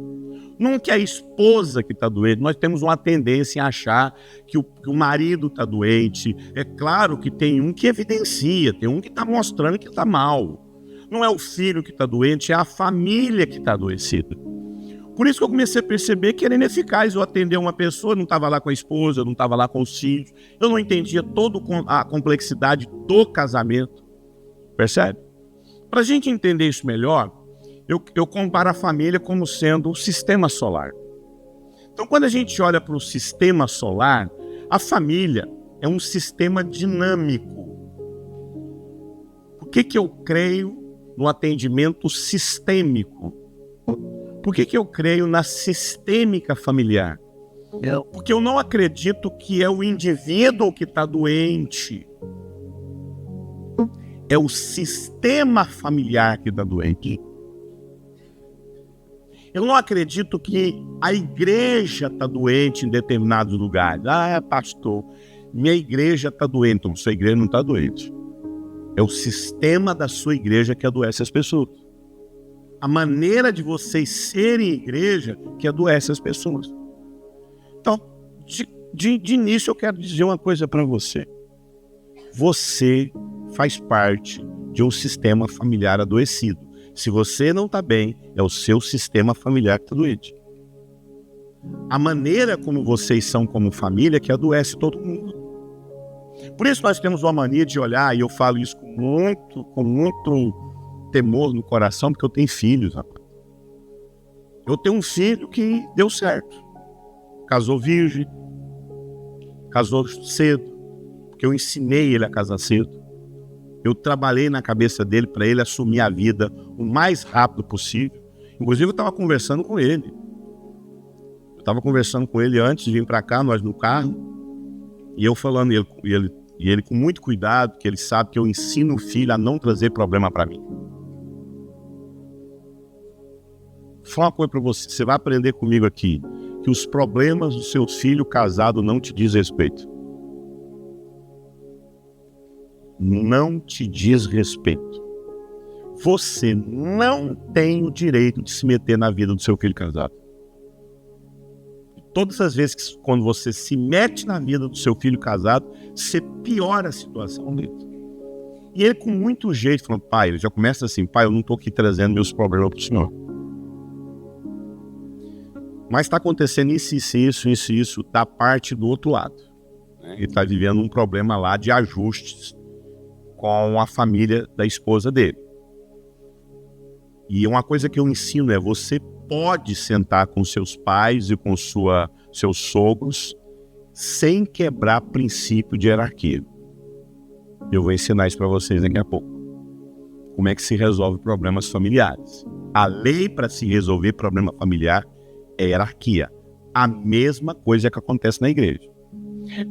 Nunca é a esposa que está doente. Nós temos uma tendência em achar que o marido está doente. É claro que tem um que evidencia, tem um que está mostrando que está mal. Não é o filho que está doente, é a família que está adoecida. Por isso que eu comecei a perceber que era ineficaz eu atender uma pessoa, não estava lá com a esposa, não estava lá com os filhos, eu não entendia toda a complexidade do casamento. Percebe? Para a gente entender isso melhor, eu comparo a família como sendo o sistema solar. Então, quando a gente olha para o sistema solar, a família é um sistema dinâmico. Por que eu creio no atendimento sistêmico? Por que eu creio na sistêmica familiar? Porque eu não acredito que é o indivíduo que está doente. É o sistema familiar que está doente. Eu não acredito que a igreja está doente em determinados lugares. Ah, pastor, minha igreja está doente. Então, sua igreja não está doente. É o sistema da sua igreja que adoece as pessoas. A maneira de vocês serem igreja que adoece as pessoas. Então, de início eu quero dizer uma coisa para você. Você faz parte de um sistema familiar adoecido. Se você não está bem, é o seu sistema familiar que está doente. A maneira como vocês são como família que adoece todo mundo. Por isso nós temos uma mania de olhar, e eu falo isso com muito temor no coração, porque eu tenho filhos, rapaz. Eu tenho um filho que deu certo. Casou virgem, casou cedo, porque eu ensinei ele a casar cedo. Eu trabalhei na cabeça dele para ele assumir a vida o mais rápido possível. Inclusive, eu estava conversando com ele. Antes de vir para cá, nós no carro. E eu falando, e ele com muito cuidado, que ele sabe que eu ensino o filho a não trazer problema para mim. Vou falar uma coisa para você. Você vai aprender comigo aqui que os problemas do seu filho casado não te diz respeito. Não te diz respeito. Você não tem o direito de se meter na vida do seu filho casado. Todas as vezes que quando você se mete na vida do seu filho casado, você piora a situação dele. E ele com muito jeito falando, pai, ele já começa assim, pai, eu não estou aqui trazendo meus problemas para o senhor. Mas está acontecendo isso da parte do outro lado. Ele está vivendo um problema lá de ajustes com a família da esposa dele. E uma coisa que eu ensino é, você pode sentar com seus pais e com seus sogros sem quebrar princípio de hierarquia. Eu vou ensinar isso para vocês daqui a pouco. Como é que se resolve problemas familiares. A lei para se resolver problema familiar é hierarquia. A mesma coisa que acontece na igreja.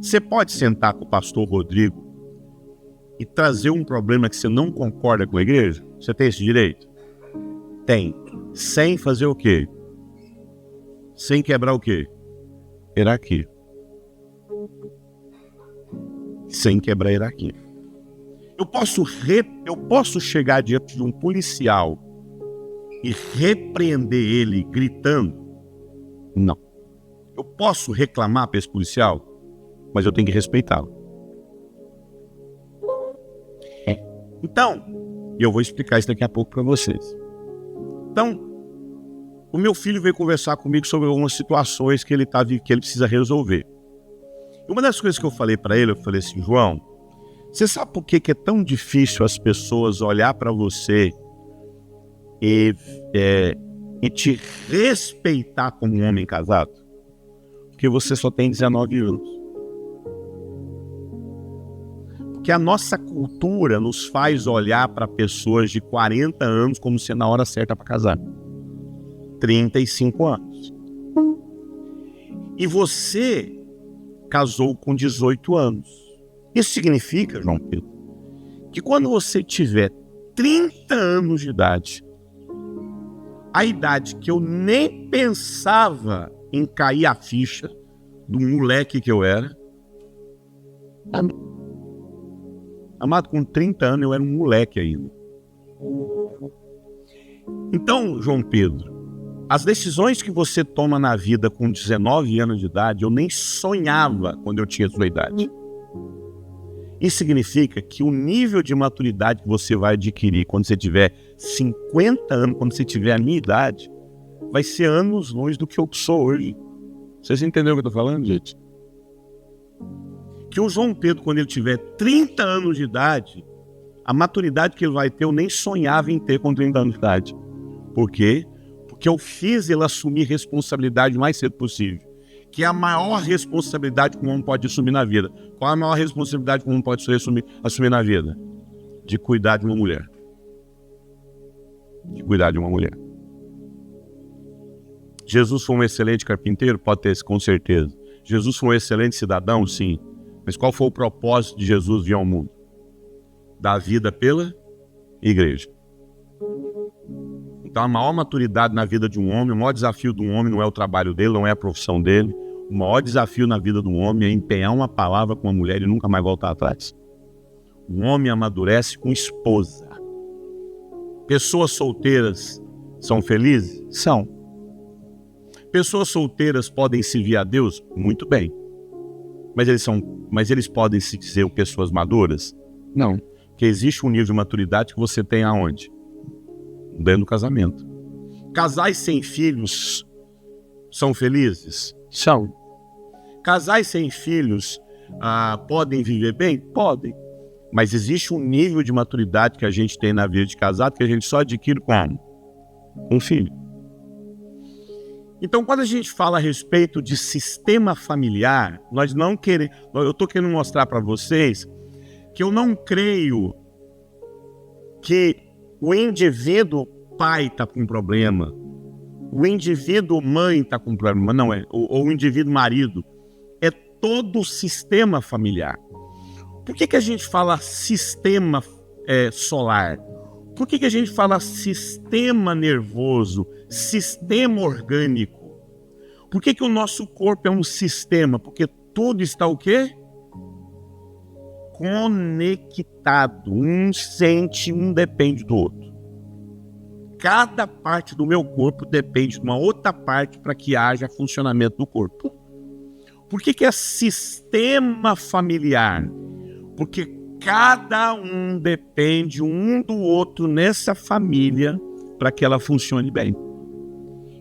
Você pode sentar com o pastor Rodrigo e trazer um problema que você não concorda com a igreja? Você tem esse direito? Tem. Sem fazer o quê? Sem quebrar o quê? Hierarquia. Sem quebrar a hierarquia. Eu posso chegar diante de um policial e repreender ele gritando? Não. Eu posso reclamar para esse policial, mas eu tenho que respeitá-lo. Então, eu vou explicar isso daqui a pouco para vocês. Então, o meu filho veio conversar comigo sobre algumas situações que ele precisa resolver. E uma das coisas que eu falei para ele, eu falei assim, João, você sabe por que é tão difícil as pessoas olhar para você e te respeitar como um homem casado? Porque você só tem 19 anos. Porque a nossa cultura nos faz olhar para pessoas de 40 anos como se é na hora certa para casar. 35 anos. E você casou com 18 anos. Isso significa, João Pedro, que quando você tiver 30 anos de idade, a idade que eu nem pensava em cair a ficha do moleque que eu era, amado, com 30 anos eu era um moleque ainda. Então, João Pedro, as decisões que você toma na vida com 19 anos de idade, eu nem sonhava quando eu tinha a sua idade. Isso significa que o nível de maturidade que você vai adquirir quando você tiver 50 anos, quando você tiver a minha idade, vai ser anos longe do que eu sou hoje. Vocês entenderam o que eu estou falando, gente? Que o João Pedro, quando ele tiver 30 anos de idade, a maturidade que ele vai ter, eu nem sonhava em ter com 30 anos de idade. Por quê? Porque eu fiz ele assumir responsabilidade o mais cedo possível. Que é a maior responsabilidade que um homem pode assumir na vida. Qual é a maior responsabilidade que um homem pode assumir na vida? De cuidar de uma mulher. De cuidar de uma mulher. Jesus foi um excelente carpinteiro? Pode ter, com certeza. Jesus foi um excelente cidadão? Sim. Mas qual foi o propósito de Jesus vir ao mundo? Dar vida pela igreja. Então a maior maturidade na vida de um homem, o maior desafio de um homem não é o trabalho dele, não é a profissão dele. O maior desafio na vida de um homem é empenhar uma palavra com uma mulher e nunca mais voltar atrás. Um homem amadurece com esposa. Pessoas solteiras são felizes? São. Pessoas solteiras podem servir a Deus? Muito bem. Mas eles podem se dizer pessoas maduras? Não. Porque existe um nível de maturidade que você tem aonde? Dentro do casamento. Casais sem filhos são felizes? São. Casais sem filhos podem viver bem? Podem. Mas existe um nível de maturidade que a gente tem na vida de casado que a gente só adquire com um filho. Então, quando a gente fala a respeito de sistema familiar, nós não queremos... Eu estou querendo mostrar para vocês que eu não creio que o indivíduo pai está com problema, o indivíduo mãe está com problema, não é, ou o indivíduo marido, é todo o sistema familiar. Por que a gente fala sistema solar? Por que a gente fala sistema nervoso, sistema orgânico? Por que o nosso corpo é um sistema? Porque tudo está o quê? Conectado. Um sente, um depende do outro. Cada parte do meu corpo depende de uma outra parte para que haja funcionamento do corpo. Por que é sistema familiar? Porque cada um depende um do outro nessa família para que ela funcione bem.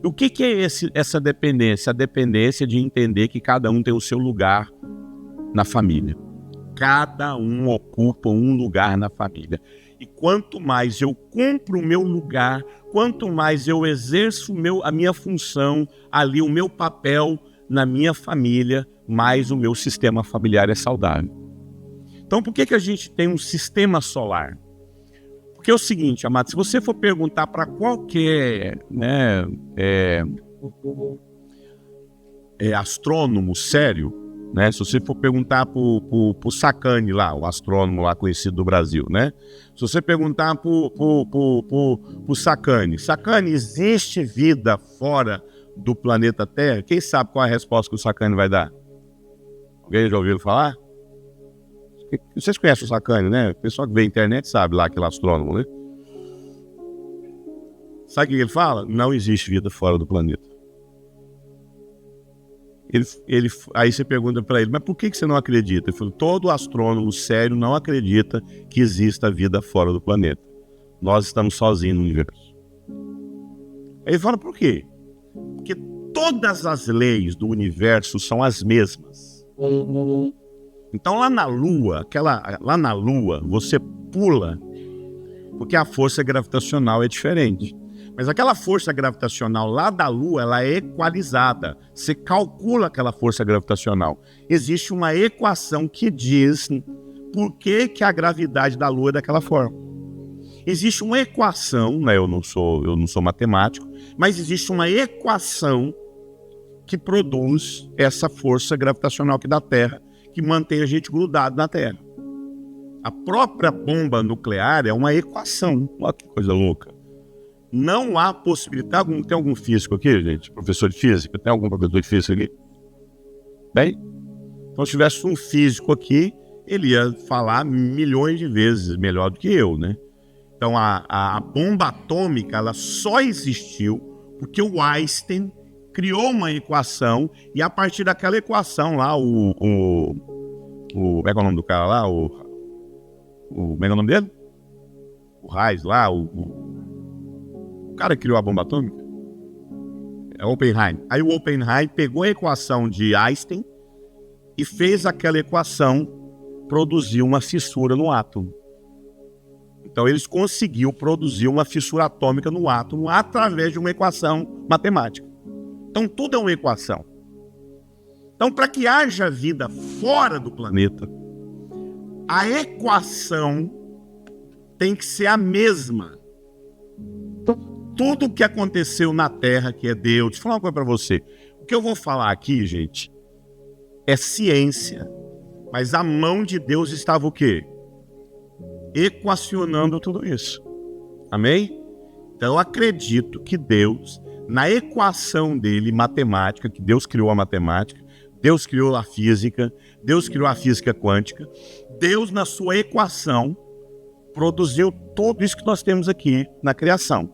E o que é essa dependência? A dependência de entender que cada um tem o seu lugar na família. Cada um ocupa um lugar na família. E quanto mais eu cumpro o meu lugar, quanto mais eu exerço a minha função ali, o meu papel na minha família, mais o meu sistema familiar é saudável. Então, por que a gente tem um sistema solar? Porque é o seguinte, amado, se você for perguntar para qualquer astrônomo sério, né? Se você for perguntar para o Sacani lá, o astrônomo lá conhecido do Brasil, né? Se você perguntar para o Sacani, existe vida fora do planeta Terra? Quem sabe qual é a resposta que o Sacani vai dar? Alguém já ouviu falar? Vocês conhecem o Sacani, né? O pessoal que vê a internet sabe lá, aquele astrônomo, né? Sabe o que ele fala? Não existe vida fora do planeta. Aí você pergunta para ele, mas por que você não acredita? Ele falou, todo astrônomo sério não acredita que exista vida fora do planeta. Nós estamos sozinhos no universo. Aí ele fala, por quê? Porque todas as leis do universo são as mesmas. Então lá na Lua, você pula, porque a força gravitacional é diferente. Mas aquela força gravitacional lá da Lua, ela é equalizada. Você calcula aquela força gravitacional. Existe uma equação que diz por que a gravidade da Lua é daquela forma. Existe uma equação, né? Eu não sou matemático, mas existe uma equação que produz essa força gravitacional aqui da Terra, que mantém a gente grudado na Terra. A própria bomba nuclear é uma equação. Olha que coisa louca. Não há possibilidade... Tem algum físico aqui, gente? Professor de física? Tem algum professor de física aqui? Bem? Então, se tivesse um físico aqui, ele ia falar milhões de vezes melhor do que eu, né? Então, a bomba atômica, ela só existiu porque o Einstein criou uma equação e a partir daquela equação lá, como é que é o nome do cara lá? Como é que é o nome dele? O Reis lá, o cara que criou a bomba atômica? É Oppenheim. Aí o Oppenheim pegou a equação de Einstein e fez aquela equação produzir uma fissura no átomo. Então eles conseguiram produzir uma fissura atômica no átomo através de uma equação matemática. Então tudo é uma equação. Então, para que haja vida fora do planeta, a equação tem que ser a mesma. Tudo o que aconteceu na Terra, que é Deus... Deixa eu falar uma coisa para você. O que eu vou falar aqui, gente, é ciência. Mas a mão de Deus estava o quê? Equacionando tudo isso. Amém? Então eu acredito que Deus, na equação dele, matemática, que Deus criou a matemática, Deus criou a física quântica, Deus na sua equação produziu tudo isso que nós temos aqui na criação.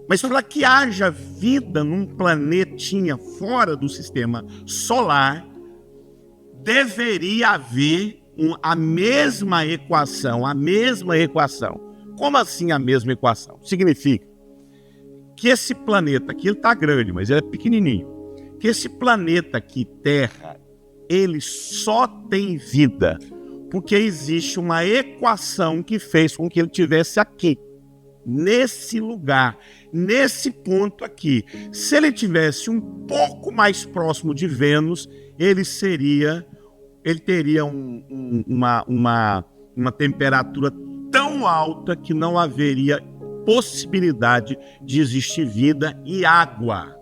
Mas para que haja vida num planetinha fora do sistema solar, deveria haver a mesma equação. Como assim a mesma equação? Significa que esse planeta aqui, ele está grande, mas ele é pequenininho. Que esse planeta aqui, Terra, ele só tem vida porque existe uma equação que fez com que ele estivesse aqui, nesse lugar, nesse ponto aqui. Se ele tivesse um pouco mais próximo de Vênus, ele teria uma temperatura tão alta que não haveria possibilidade de existir vida e água.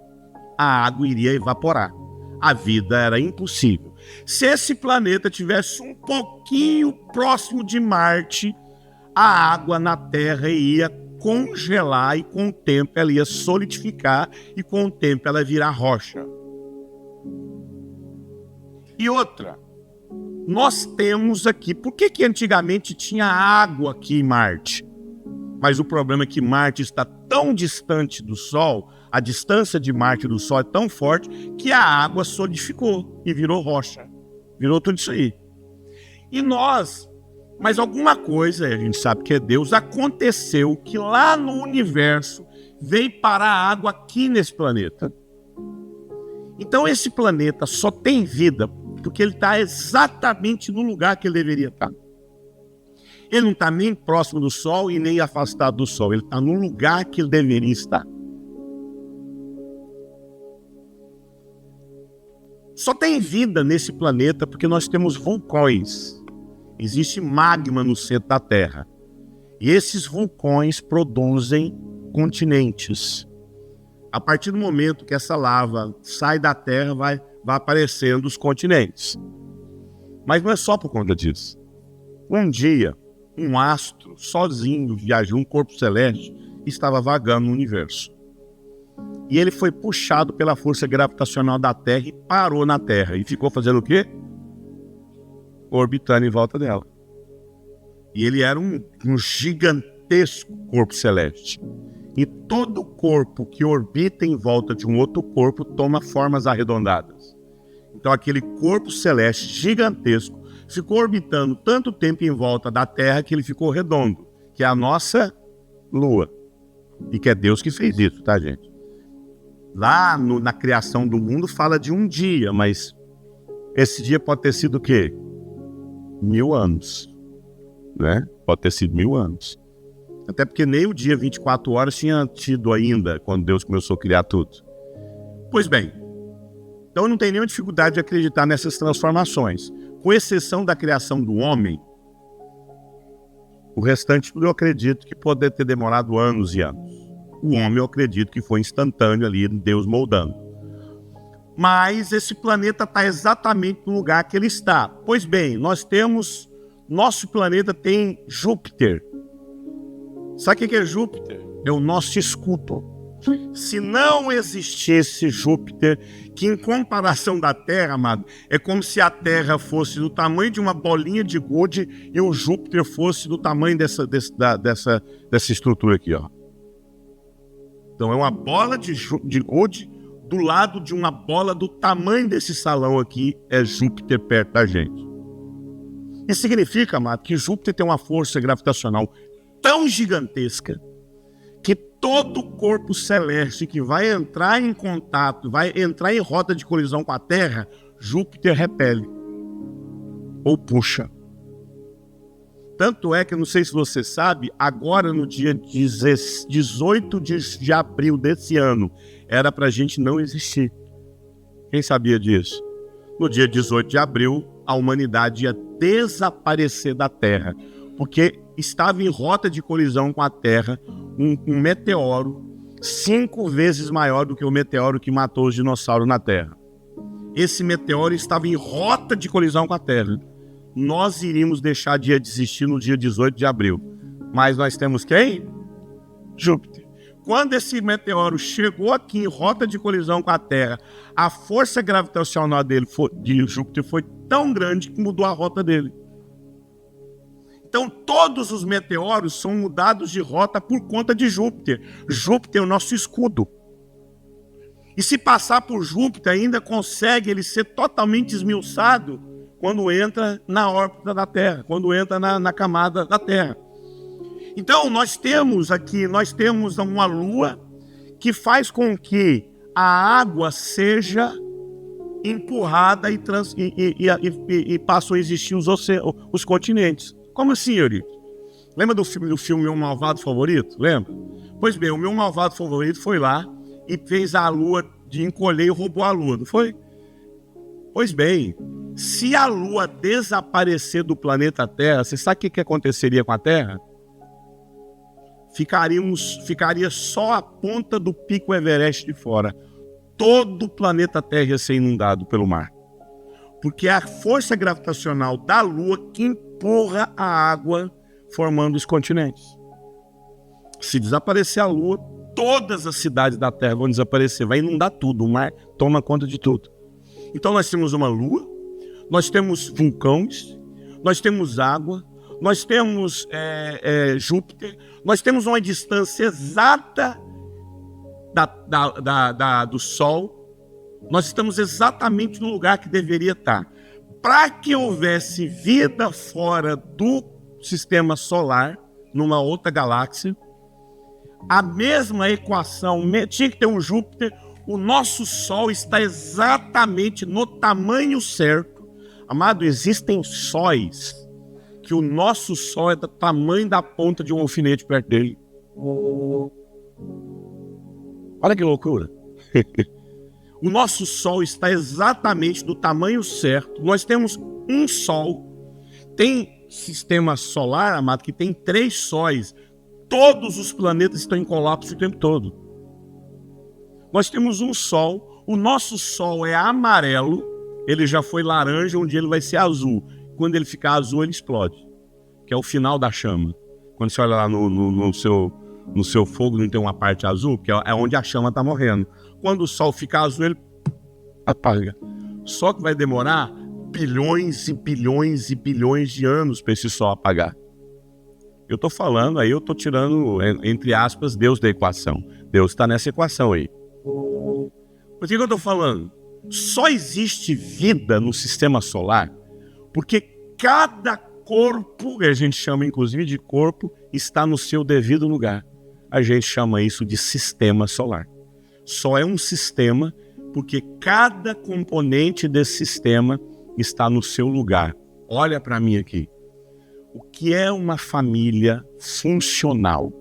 A água iria evaporar. A vida era impossível. Se esse planeta tivesse um pouquinho próximo de Marte, a água na Terra ia congelar e com o tempo ela ia solidificar e com o tempo ela ia virar rocha. E outra, nós temos aqui, por que antigamente tinha água aqui em Marte? Mas o problema é que Marte está tão distante do Sol, a distância de Marte do Sol é tão forte que a água solidificou e virou rocha. Virou tudo isso aí. Mas alguma coisa, a gente sabe que é Deus, aconteceu que lá no universo veio parar a água aqui nesse planeta. Então esse planeta só tem vida porque ele está exatamente no lugar que ele deveria estar. Ele não está nem próximo do Sol e nem afastado do Sol. Ele está no lugar que ele deveria estar. Só tem vida nesse planeta porque nós temos vulcões. Existe magma no centro da Terra. E esses vulcões produzem continentes. A partir do momento que essa lava sai da Terra, vai aparecendo os continentes. Mas não é só por conta disso. Um dia, um astro sozinho viajou, um corpo celeste, estava vagando no universo. E ele foi puxado pela força gravitacional da Terra e parou na Terra. E ficou fazendo o quê? Orbitando em volta dela. E ele era um gigantesco corpo celeste. E todo corpo que orbita em volta de um outro corpo toma formas arredondadas. Então aquele corpo celeste gigantesco ficou orbitando tanto tempo em volta da Terra que ele ficou redondo, que é a nossa Lua. E que é Deus que fez isso, tá, gente? Lá na criação do mundo fala de um dia, mas esse dia pode ter sido o quê? 1000 anos, né? Pode ter sido 1000 anos. Até porque nem o dia 24 horas tinha tido ainda, quando Deus começou a criar tudo. Pois bem, então não tem nenhuma dificuldade de acreditar nessas transformações. Com exceção da criação do homem, o restante tudo eu acredito que pode ter demorado anos e anos. O homem eu acredito que foi instantâneo ali, Deus moldando. Mas esse planeta está exatamente no lugar que ele está. Pois bem, nosso planeta tem Júpiter. Sabe o que é Júpiter? É o nosso escudo. Se não existisse Júpiter, que em comparação da Terra, amado, é como se a Terra fosse do tamanho de uma bolinha de gude e o Júpiter fosse do tamanho dessa estrutura aqui, ó. Então é uma bola de gude do lado de uma bola do tamanho desse salão aqui, é Júpiter perto da gente. Isso significa, amado, que Júpiter tem uma força gravitacional tão gigantesca que todo corpo celeste que vai entrar em contato, vai entrar em rota de colisão com a Terra, Júpiter repele ou puxa. Tanto é que, não sei se você sabe, agora no dia 18 de abril desse ano, era para a gente não existir. Quem sabia disso? No dia 18 de abril, a humanidade ia desaparecer da Terra, porque estava em rota de colisão com a Terra um meteoro 5 vezes maior do que o meteoro que matou os dinossauros na Terra. Esse meteoro estava em rota de colisão com a Terra. Nós iríamos deixar de existir no dia 18 de abril. Mas nós temos quem? Júpiter. Quando esse meteoro chegou aqui em rota de colisão com a Terra, a força gravitacional de Júpiter foi tão grande que mudou a rota dele. Então, todos os meteoros são mudados de rota por conta de Júpiter. Júpiter é o nosso escudo. E se passar por Júpiter, ainda consegue ele ser totalmente esmiuçado quando entra na órbita da Terra, quando entra na camada da Terra. Então, nós temos uma Lua que faz com que a água seja empurrada e passam a existir os continentes. Como assim, Eurico? Lembra do filme Meu Malvado Favorito? Lembra? Pois bem, o meu malvado favorito foi lá e fez a Lua de encolher e roubou a Lua, não foi? Pois bem, se a Lua desaparecer do planeta Terra, você sabe o que aconteceria com a Terra? Ficaria só a ponta do pico Everest de fora. Todo o planeta Terra ia ser inundado pelo mar. Porque é a força gravitacional da Lua que empurra a água formando os continentes. Se desaparecer a Lua, todas as cidades da Terra vão desaparecer, vai inundar tudo, o mar toma conta de tudo. Então nós temos uma Lua, nós temos vulcões, nós temos água, nós temos Júpiter, nós temos uma distância exata do Sol, nós estamos exatamente no lugar que deveria estar. Para que houvesse vida fora do sistema solar, numa outra galáxia, a mesma equação, tinha que ter um Júpiter, o nosso Sol está exatamente no tamanho certo. Amado, existem sóis que o nosso Sol é do tamanho da ponta de um alfinete perto dele. Olha que loucura. O nosso Sol está exatamente do tamanho certo. Nós temos um Sol. Tem sistema solar, amado, que tem 3 sóis. Todos os planetas estão em colapso o tempo todo. Nós temos um Sol. O nosso Sol é amarelo. Ele já foi laranja, um dia ele vai ser azul. Quando ele ficar azul, ele explode. Que é o final da chama. Quando você olha lá no seu fogo, não tem uma parte azul, que é onde a chama está morrendo. Quando o Sol fica azul, ele apaga. Só que vai demorar bilhões e bilhões e bilhões de anos para esse Sol apagar. Eu estou falando, aí eu estou tirando, entre aspas, Deus da equação. Deus está nessa equação aí. Por que eu estou falando? Só existe vida no sistema solar porque cada corpo, que a gente chama inclusive de corpo, está no seu devido lugar. A gente chama isso de sistema solar. Só é um sistema porque cada componente desse sistema está no seu lugar. Olha para mim aqui. O que é uma família funcional?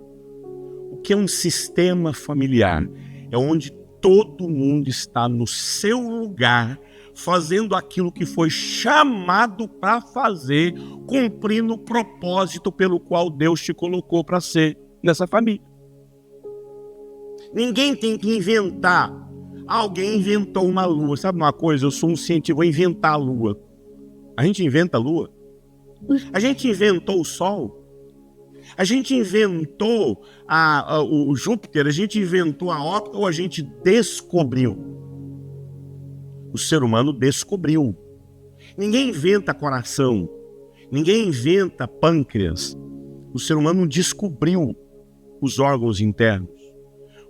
O que é um sistema familiar? É onde todo mundo está no seu lugar, fazendo aquilo que foi chamado para fazer, cumprindo o propósito pelo qual Deus te colocou para ser nessa família. Ninguém tem que inventar. Alguém inventou uma lua. Sabe uma coisa? Eu sou um cientista, vou inventar a lua. A gente inventa a lua? A gente inventou o Sol? A gente inventou o Júpiter? A gente inventou a órbita ou a gente descobriu? O ser humano descobriu. Ninguém inventa coração. Ninguém inventa pâncreas. O ser humano descobriu os órgãos internos.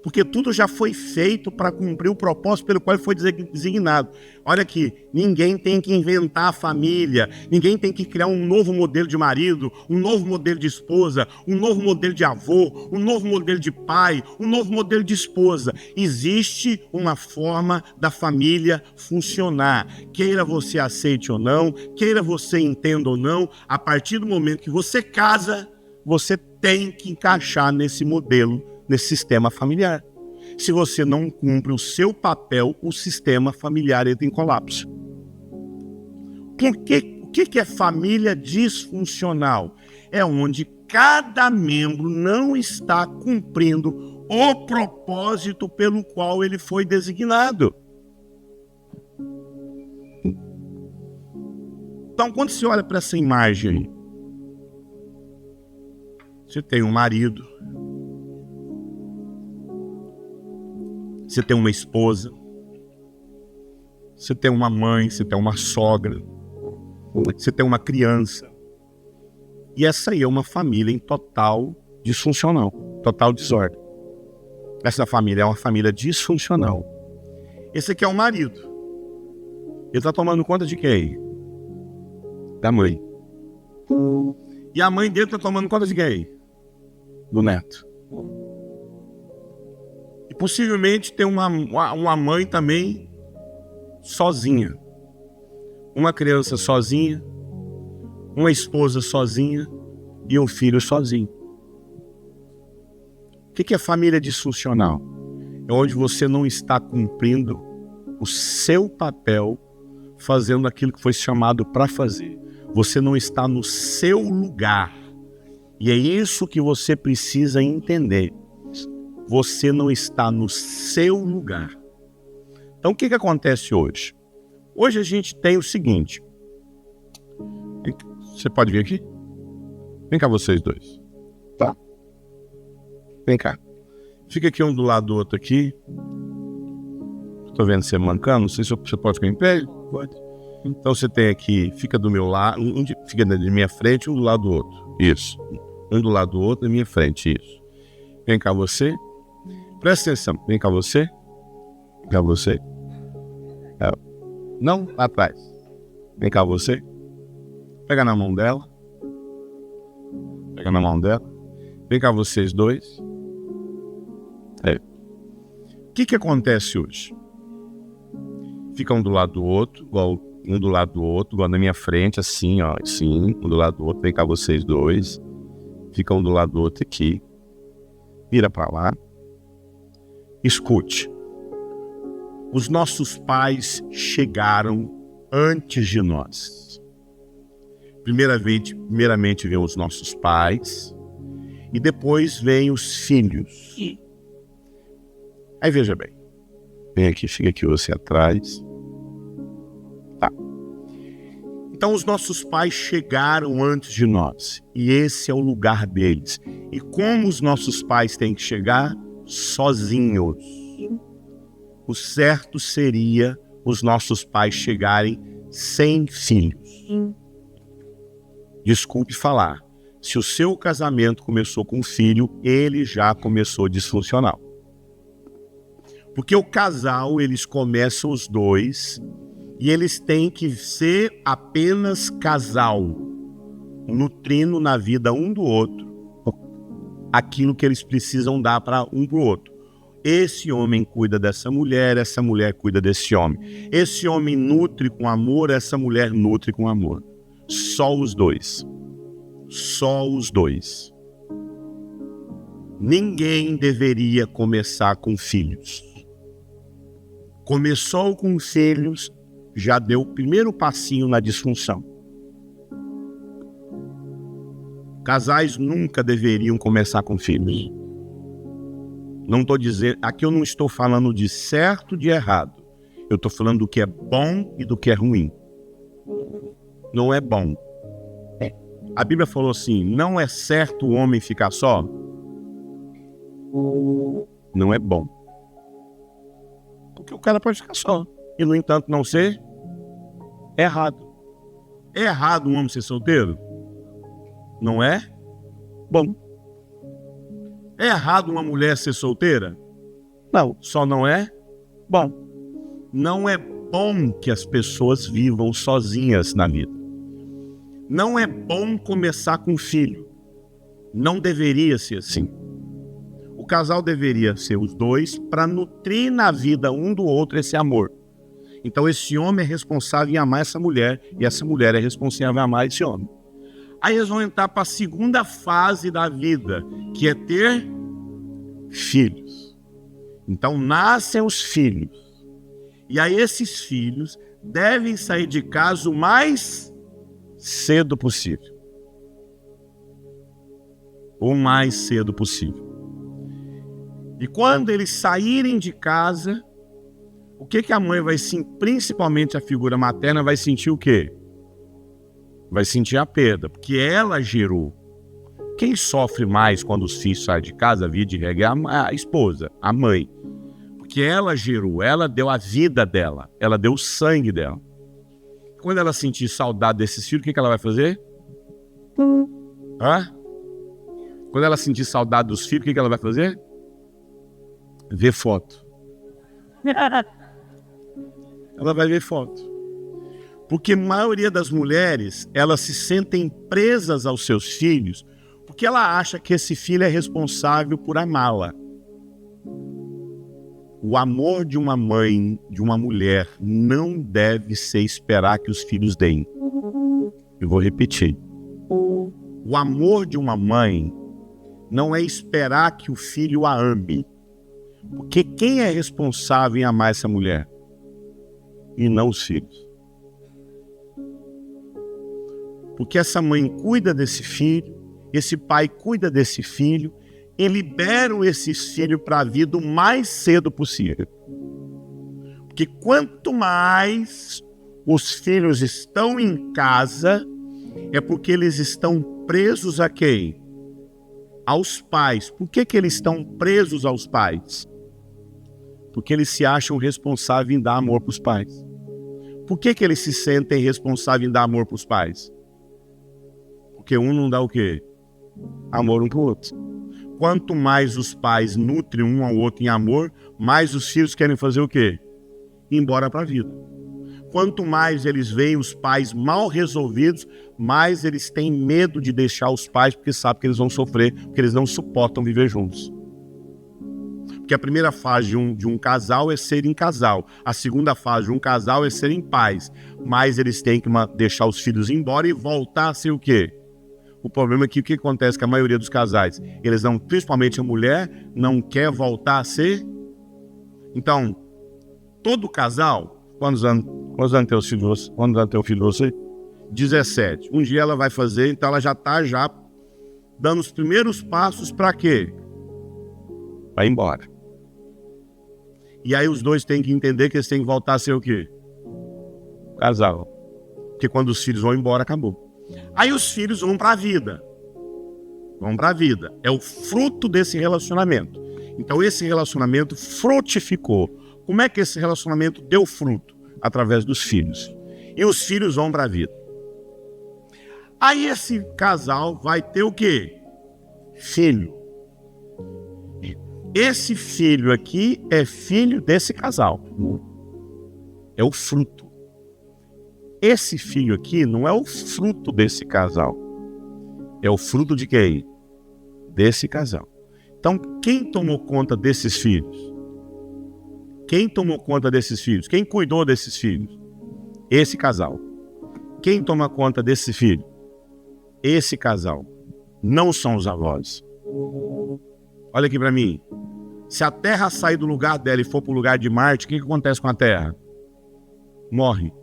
Porque tudo já foi feito para cumprir o propósito pelo qual foi designado. Olha aqui, ninguém tem que inventar a família, ninguém tem que criar um novo modelo de marido, um novo modelo de esposa, um novo modelo de avô, um novo modelo de pai, um novo modelo de esposa. Existe uma forma da família funcionar. Queira você aceite ou não, queira você entenda ou não, a partir do momento que você casa, você tem que encaixar nesse modelo, nesse sistema familiar. Se você não cumpre o seu papel, o sistema familiar entra em colapso. O que é família disfuncional? É onde cada membro não está cumprindo o propósito pelo qual ele foi designado. Então, quando você olha para essa imagem aí, você tem um marido, você tem uma esposa, você tem uma mãe, você tem uma sogra, você tem uma criança. E essa aí é uma família em total disfuncional, total desordem. Essa família é uma família disfuncional. Esse aqui é o marido. Ele está tomando conta de quem? Da mãe. E a mãe dele está tomando conta de quem? Do neto. E possivelmente tem uma mãe também sozinha. Uma criança sozinha, uma esposa sozinha e um filho sozinho. O que é família disfuncional? É onde você não está cumprindo o seu papel, fazendo aquilo que foi chamado para fazer. Você não está no seu lugar. E é isso que você precisa entender. Você não está no seu lugar. Então o que acontece hoje? Hoje a gente tem o seguinte. Você pode vir aqui? Vem cá vocês dois. Tá? Vem cá. Fica aqui um do lado do outro aqui. Estou vendo você mancando. Não sei se você pode ficar em pé. Pode. Então você tem aqui, fica do meu lado, fica na minha frente, um do lado do outro. Isso. Um do lado do outro, na minha frente. Isso. Vem cá você. Presta atenção. Vem cá você. Vem cá você. Não, lá atrás. Vem cá você. Pega na mão dela. Pega na mão dela. Vem cá vocês dois. O que acontece hoje? Fica um do lado do outro, igual um do lado do outro, igual na minha frente, assim, ó, assim, um do lado do outro. Vem cá vocês dois. Fica um do lado do outro aqui. Vira pra lá. Escute. Os nossos pais chegaram antes de nós. Primeiramente vem os nossos pais e depois vem os filhos. Aí veja bem. Vem aqui, fica aqui você atrás. Tá. Então os nossos pais chegaram antes de nós e esse é o lugar deles. E como os nossos pais têm que chegar? Sozinhos. O certo seria os nossos pais chegarem sem filhos. Desculpe falar, se o seu casamento começou com um filho, ele já começou disfuncional. Porque o casal, eles começam os dois e eles têm que ser apenas casal, nutrindo na vida um do outro aquilo que eles precisam dar para um para o outro. Esse homem cuida dessa mulher, essa mulher cuida desse homem. Esse homem nutre com amor, essa mulher nutre com amor. Só os dois. Só os dois. Ninguém deveria começar com filhos. Começou com filhos, já deu o primeiro passinho na disfunção. Casais nunca deveriam começar com filhos. Não estou dizendo, aqui eu não estou falando de certo e de errado. Eu estou falando do que é bom e do que é ruim. Não é bom. A Bíblia falou assim, não é certo o homem ficar só? Não é bom. Porque o cara pode ficar só. E, no entanto, não ser errado. É errado um homem ser solteiro? Não é bom. É errado uma mulher ser solteira? Não, só não é bom. Não é bom que as pessoas vivam sozinhas na vida. Não é bom começar com filho. Não deveria ser assim. O casal deveria ser os dois para nutrir na vida um do outro esse amor. Então esse homem é responsável em amar essa mulher e essa mulher é responsável em amar esse homem. Aí eles vão entrar para a segunda fase da vida, que é ter filhos. Então nascem os filhos. E aí esses filhos devem sair de casa o mais cedo possível. O mais cedo possível. E quando eles saírem de casa, o que a mãe vai sentir, principalmente a figura materna, vai sentir o quê? Vai sentir a perda, porque ela gerou. Quem sofre mais quando os filhos saem de casa, via de regra, é a esposa, a mãe. Porque ela gerou, ela deu a vida dela, ela deu o sangue dela. Quando ela sentir saudade desses filhos, o que ela vai fazer? Quando ela sentir saudade dos filhos, o que ela vai fazer? Ver foto. Ela vai ver foto. Porque a maioria das mulheres, elas se sentem presas aos seus filhos, porque ela acha que esse filho é responsável por amá-la. O amor de uma mãe, de uma mulher, não deve ser esperar que os filhos deem. Eu vou repetir. O amor de uma mãe não é esperar que o filho a ame. Porque quem é responsável em amar essa mulher? E não os filhos. Porque essa mãe cuida desse filho, esse pai cuida desse filho, e liberam esses filhos para a vida o mais cedo possível. Porque quanto mais os filhos estão em casa, é porque eles estão presos a quem? Aos pais. Por que eles estão presos aos pais? Porque eles se acham responsáveis em dar amor para os pais. Por que eles se sentem responsáveis em dar amor para os pais? Porque um não dá o quê? Amor um para o outro. Quanto mais os pais nutrem um ao outro em amor, mais os filhos querem fazer o quê? Ir embora para a vida. Quanto mais eles veem os pais mal resolvidos, mais eles têm medo de deixar os pais, porque sabem que eles vão sofrer, porque eles não suportam viver juntos. Porque a primeira fase de um casal é ser em casal. A segunda fase de um casal é ser em paz. Mas eles têm que deixar os filhos embora e voltar a ser o quê? O problema é que o que acontece com a maioria dos casais? Eles não, principalmente a mulher, não quer voltar a ser. Então, todo casal, quantos anos tem o filho você? Quantos anos tem o filho você? 17. Um dia ela vai fazer, então ela já está dando os primeiros passos para quê? Vai embora. E aí os dois têm que entender que eles têm que voltar a ser o quê? Casal. Porque quando os filhos vão embora, acabou. Aí os filhos vão para a vida. Vão para a vida. É o fruto desse relacionamento. Então esse relacionamento frutificou. Como é que esse relacionamento deu fruto? Através dos filhos. E os filhos vão para a vida. Aí esse casal vai ter o quê? Filho. Esse filho aqui é filho desse casal. É o fruto. Esse filho aqui não é o fruto desse casal. É o fruto de quem? Desse casal. Então, quem tomou conta desses filhos? Quem tomou conta desses filhos? Quem cuidou desses filhos? Esse casal. Quem toma conta desse filho? Esse casal. Não são os avós. Olha aqui para mim. Se a Terra sair do lugar dela e for para o lugar de Marte, o que acontece com a Terra? Morre.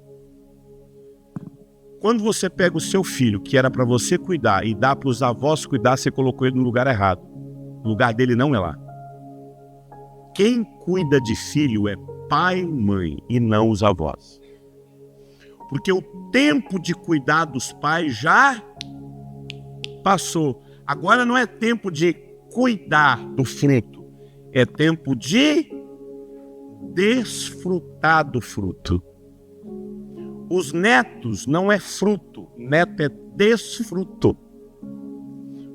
Quando você pega o seu filho, que era para você cuidar, e dá para os avós cuidar, você colocou ele no lugar errado. O lugar dele não é lá. Quem cuida de filho é pai e mãe, e não os avós. Porque o tempo de cuidar dos pais já passou. Agora não é tempo de cuidar do fruto. É tempo de desfrutar do fruto. Os netos não é fruto, neto é desfruto.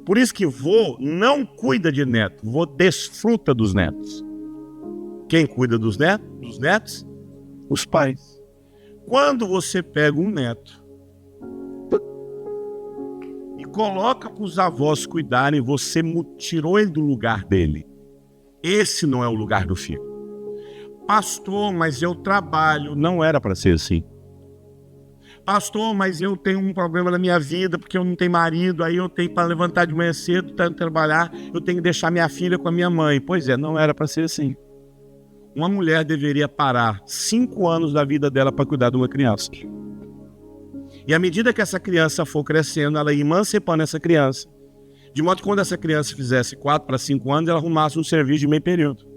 Por isso que vô não cuida de neto, vô desfruta dos netos. Quem cuida dos netos? Os pais. Quando você pega um neto e coloca para os avós cuidarem, você tirou ele do lugar dele. Esse não é o lugar do filho. Pastor, mas eu trabalho. Não era para ser assim. Pastor, mas eu tenho um problema na minha vida, porque eu não tenho marido, aí eu tenho para levantar de manhã cedo, trabalhar, eu tenho que deixar minha filha com a minha mãe. Pois é, não era para ser assim. Uma mulher deveria parar 5 anos da vida dela para cuidar de uma criança. E à medida que essa criança for crescendo, ela ia emancipando essa criança. De modo que quando essa criança fizesse 4 para 5 anos, ela arrumasse um serviço de meio período.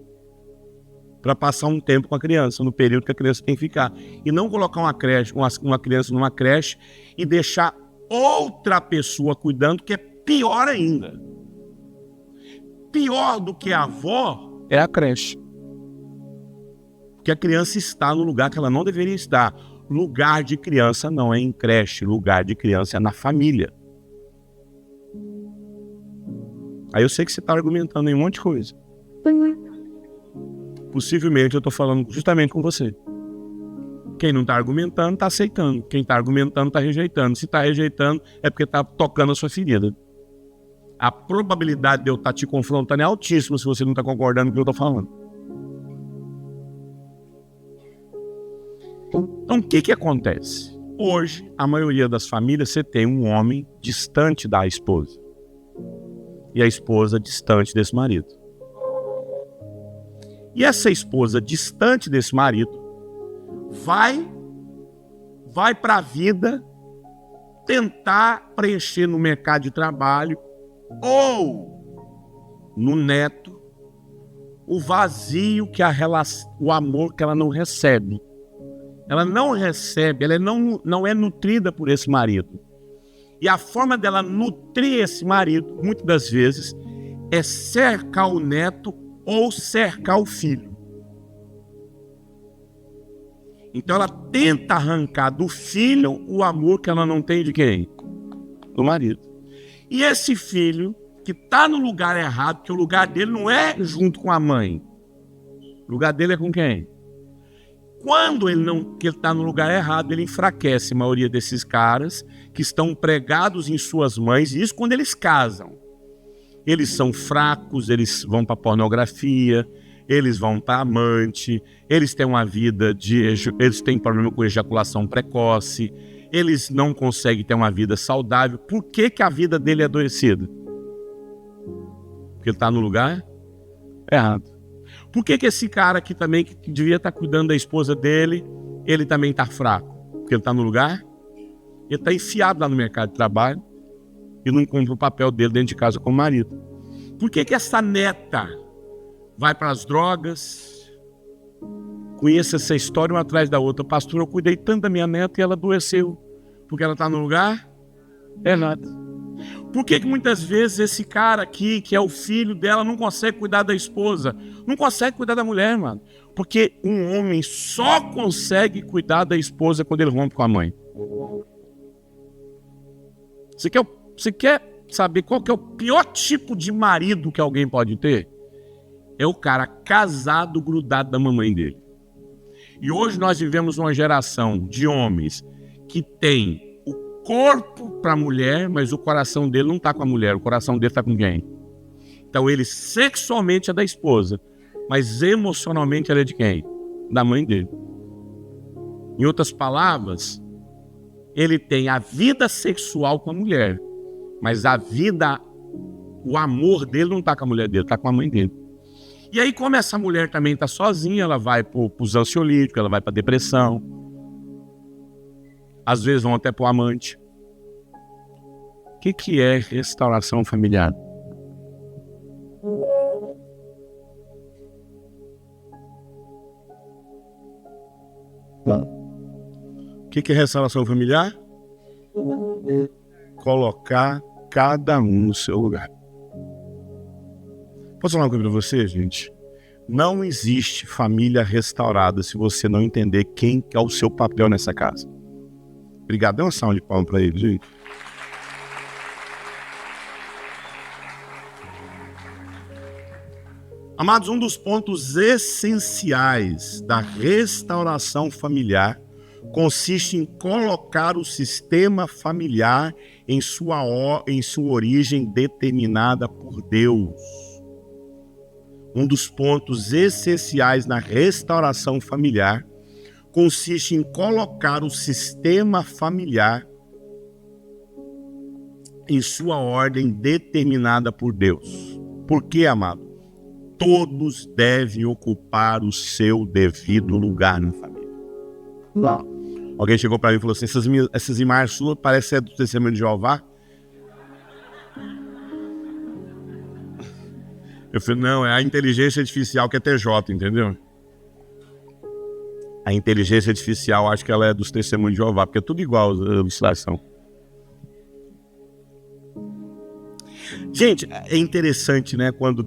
Para passar um tempo com a criança, no período que a criança tem que ficar. E não colocar uma criança numa creche e deixar outra pessoa cuidando, que é pior ainda. Pior do que a avó é a creche. que a criança está no lugar que ela não deveria estar. Lugar de criança não é em creche, lugar de criança é na família. Aí eu sei que você está argumentando em um monte de coisa. Possivelmente eu estou falando justamente com você. Quem não está argumentando, está aceitando. Quem está argumentando, está rejeitando. Se está rejeitando, é porque está tocando a sua ferida. A probabilidade de eu estar te confrontando é altíssima se você não está concordando com o que eu estou falando. Então, o que acontece? Hoje, a maioria das famílias, você tem um homem distante da esposa. E a esposa distante desse marido. E essa esposa distante desse marido vai para a vida tentar preencher no mercado de trabalho ou no neto o vazio que o amor que ela não recebe. Ela não recebe, ela não é nutrida por esse marido. E a forma dela nutrir esse marido, muitas das vezes, é cercar o neto ou cercar o filho. Então ela tenta arrancar do filho o amor que ela não tem de quem? Do marido. E esse filho, que está no lugar errado, porque o lugar dele não é junto com a mãe. O lugar dele é com quem? Quando ele está no lugar errado, ele enfraquece a maioria desses caras que estão pregados em suas mães, e isso quando eles casam. Eles são fracos, eles vão para pornografia, eles vão para amante, eles têm uma vida eles têm problema com ejaculação precoce, eles não conseguem ter uma vida saudável. Por que a vida dele é adoecida? Porque ele está no lugar errado. Por que esse cara aqui também, que devia estar cuidando da esposa dele, ele também está fraco? Porque ele está no lugar, ele está enfiado lá no mercado de trabalho e não cumpre o papel dele dentro de casa como marido. Por que essa neta vai para as drogas? Conheço essa história uma atrás da outra. Pastor, eu cuidei tanto da minha neta e ela adoeceu. Porque ela está no lugar errado. Por que muitas vezes esse cara aqui, que é o filho dela, não consegue cuidar da esposa? Não consegue cuidar da mulher, mano. Porque um homem só consegue cuidar da esposa quando ele rompe com a mãe. Você quer saber qual que é o pior tipo de marido que alguém pode ter? É o cara casado, grudado da mamãe dele. E hoje nós vivemos uma geração de homens que tem corpo para a mulher, mas o coração dele não está com a mulher, o coração dele está com quem? Então ele sexualmente é da esposa, mas emocionalmente ele é de quem? Da mãe dele. Em outras palavras, ele tem a vida sexual com a mulher, mas o amor dele não está com a mulher dele, está com a mãe dele. E aí, como essa mulher também está sozinha, ela vai para os ansiolíticos, ela vai para a depressão. Às vezes vão até para o amante. O que é restauração familiar? O que é restauração familiar? Colocar cada um no seu lugar. Posso falar uma coisa para você, gente? Não existe família restaurada se você não entender quem é o seu papel nessa casa. Obrigado, dê uma salva de palmas para ele, gente. Amados, um dos pontos essenciais da restauração familiar consiste em colocar o sistema familiar em sua origem determinada por Deus. Um dos pontos essenciais na restauração familiar consiste em colocar o sistema familiar em sua ordem determinada por Deus. Por quê, amado? Todos devem ocupar o seu devido lugar na família. Alguém chegou para mim e falou assim: essas imagens suas parecem ser do Testemunho de Jeová. Eu falei, não, é a inteligência artificial que é TJ, entendeu? A inteligência artificial, acho que ela é dos Testemunhos de Jeová, porque é tudo igual a ilustração. Gente, é interessante, né? Quando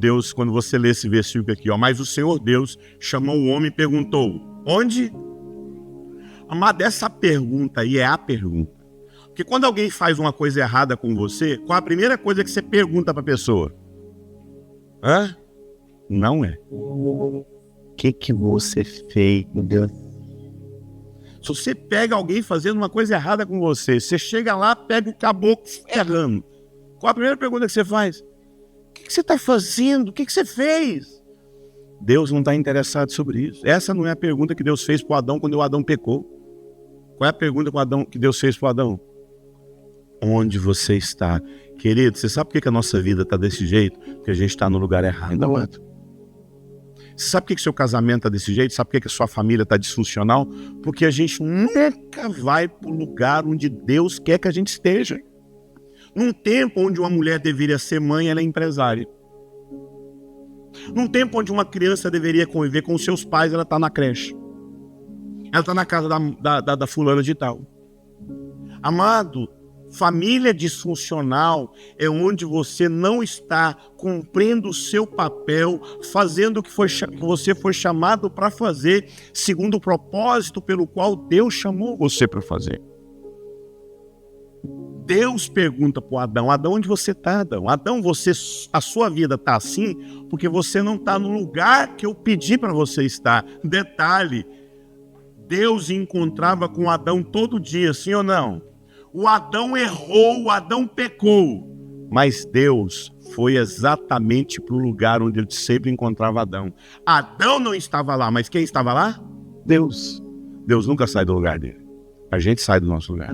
você lê esse versículo aqui, ó. Mas o Senhor Deus chamou o homem e perguntou: onde? Amado, essa pergunta aí é a pergunta. Porque quando alguém faz uma coisa errada com você, qual a primeira coisa que você pergunta para a pessoa? Hã? Não é. O que você fez, meu Deus? Se você pega alguém fazendo uma coisa errada com você, você chega lá, pega o caboclo errando. Qual a primeira pergunta que você faz? O que você está fazendo? O que você fez? Deus não está interessado sobre isso. Essa não é a pergunta que Deus fez para o Adão quando o Adão pecou. Qual é a pergunta que Deus fez para o Adão? Onde você está? Querido, você sabe por que a nossa vida está desse jeito? Porque a gente está no lugar errado. Não é? Você sabe por que seu casamento está desse jeito? Sabe por que a sua família está disfuncional? Porque a gente nunca vai para o lugar onde Deus quer que a gente esteja. Num tempo onde uma mulher deveria ser mãe, ela é empresária. Num tempo onde uma criança deveria conviver com os seus pais, ela está na creche. Ela está na casa da fulana de tal. Amado, família disfuncional é onde você não está cumprindo o seu papel, fazendo o que você foi chamado para fazer, segundo o propósito pelo qual Deus chamou você para fazer. Deus pergunta para o Adão: Adão, onde você está, Adão? Adão, a sua vida está assim porque você não está no lugar que eu pedi para você estar. Detalhe, Deus encontrava com Adão todo dia, sim ou não? O Adão errou, o Adão pecou, mas Deus foi exatamente para o lugar onde ele sempre encontrava Adão. Adão não estava lá, mas quem estava lá? Deus. Deus nunca sai do lugar dele. A gente sai do nosso lugar.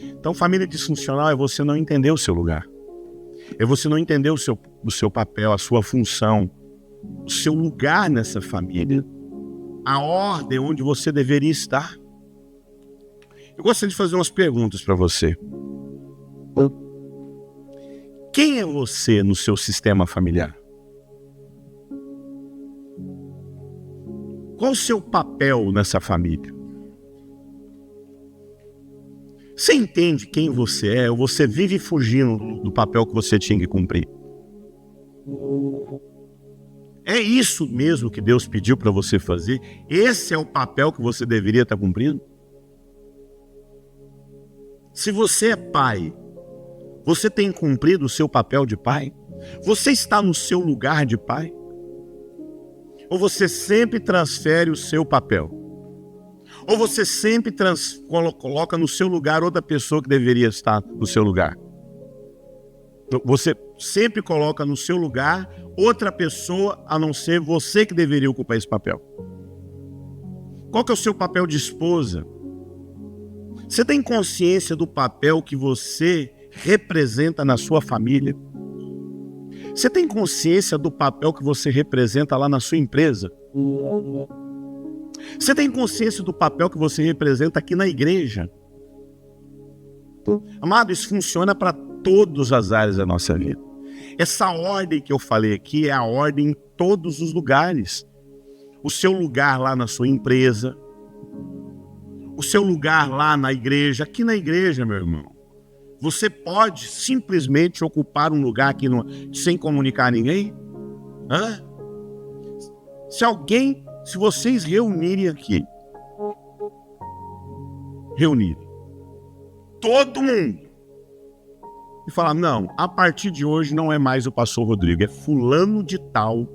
Então, família disfuncional é você não entender o seu lugar. É você não entender o seu papel, a sua função, o seu lugar nessa família. A ordem onde você deveria estar. Eu gostaria de fazer umas perguntas para você. Quem é você no seu sistema familiar? Qual o seu papel nessa família? Você entende quem você é ou você vive fugindo do papel que você tinha que cumprir? É isso mesmo que Deus pediu para você fazer? Esse é o papel que você deveria estar cumprindo? Se você é pai, você tem cumprido o seu papel de pai? Você está no seu lugar de pai? Ou você sempre transfere o seu papel? Ou você sempre coloca no seu lugar outra pessoa que deveria estar no seu lugar? Você sempre coloca no seu lugar outra pessoa a não ser você que deveria ocupar esse papel. Qual que é o seu papel de esposa? Você tem consciência do papel que você representa na sua família? Você tem consciência do papel que você representa lá na sua empresa? Você tem consciência do papel que você representa aqui na igreja? Amado, isso funciona para todas as áreas da nossa vida. Essa ordem que eu falei aqui é a ordem em todos os lugares. O seu lugar lá na sua empresa, o seu lugar lá na igreja, aqui na igreja, meu irmão. Você pode simplesmente ocupar um lugar aqui sem comunicar a ninguém? Hã? Se vocês reunirem aqui, todo mundo, e falar: não, a partir de hoje não é mais o pastor Rodrigo, é fulano de tal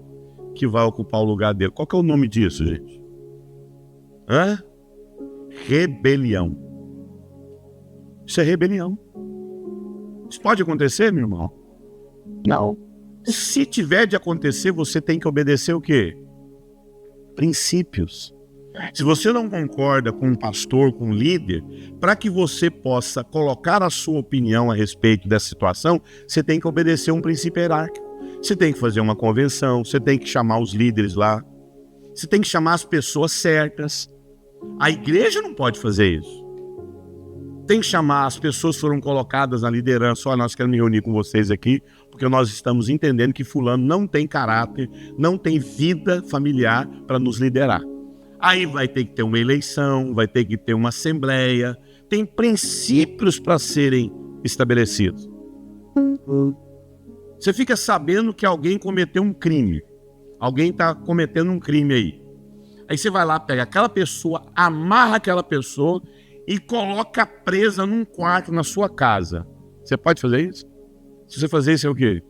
que vai ocupar o lugar dele. Qual que é o nome disso, gente? Hã? Rebelião. Isso é rebelião. Isso pode acontecer, meu irmão? Não. Se tiver de acontecer, você tem que obedecer o quê? Princípios. Se você não concorda com um pastor, com um líder, para que você possa colocar a sua opinião a respeito dessa situação, você tem que obedecer um princípio hierárquico. Você tem que fazer uma convenção, você tem que chamar os líderes lá, você tem que chamar as pessoas certas. A igreja não pode fazer isso. Tem que chamar as pessoas que foram colocadas na liderança. Olha, nós queremos me reunir com vocês aqui, porque nós estamos entendendo que fulano não tem caráter, não tem vida familiar para nos liderar. Aí vai ter que ter uma eleição, vai ter que ter uma assembleia. Tem princípios para serem estabelecidos. Você fica sabendo que alguém cometeu um crime. Alguém está cometendo um crime aí. Aí você vai lá, pega aquela pessoa, amarra aquela pessoa e coloca presa num quarto na sua casa. Você pode fazer isso? Se você fazer isso, é o quê?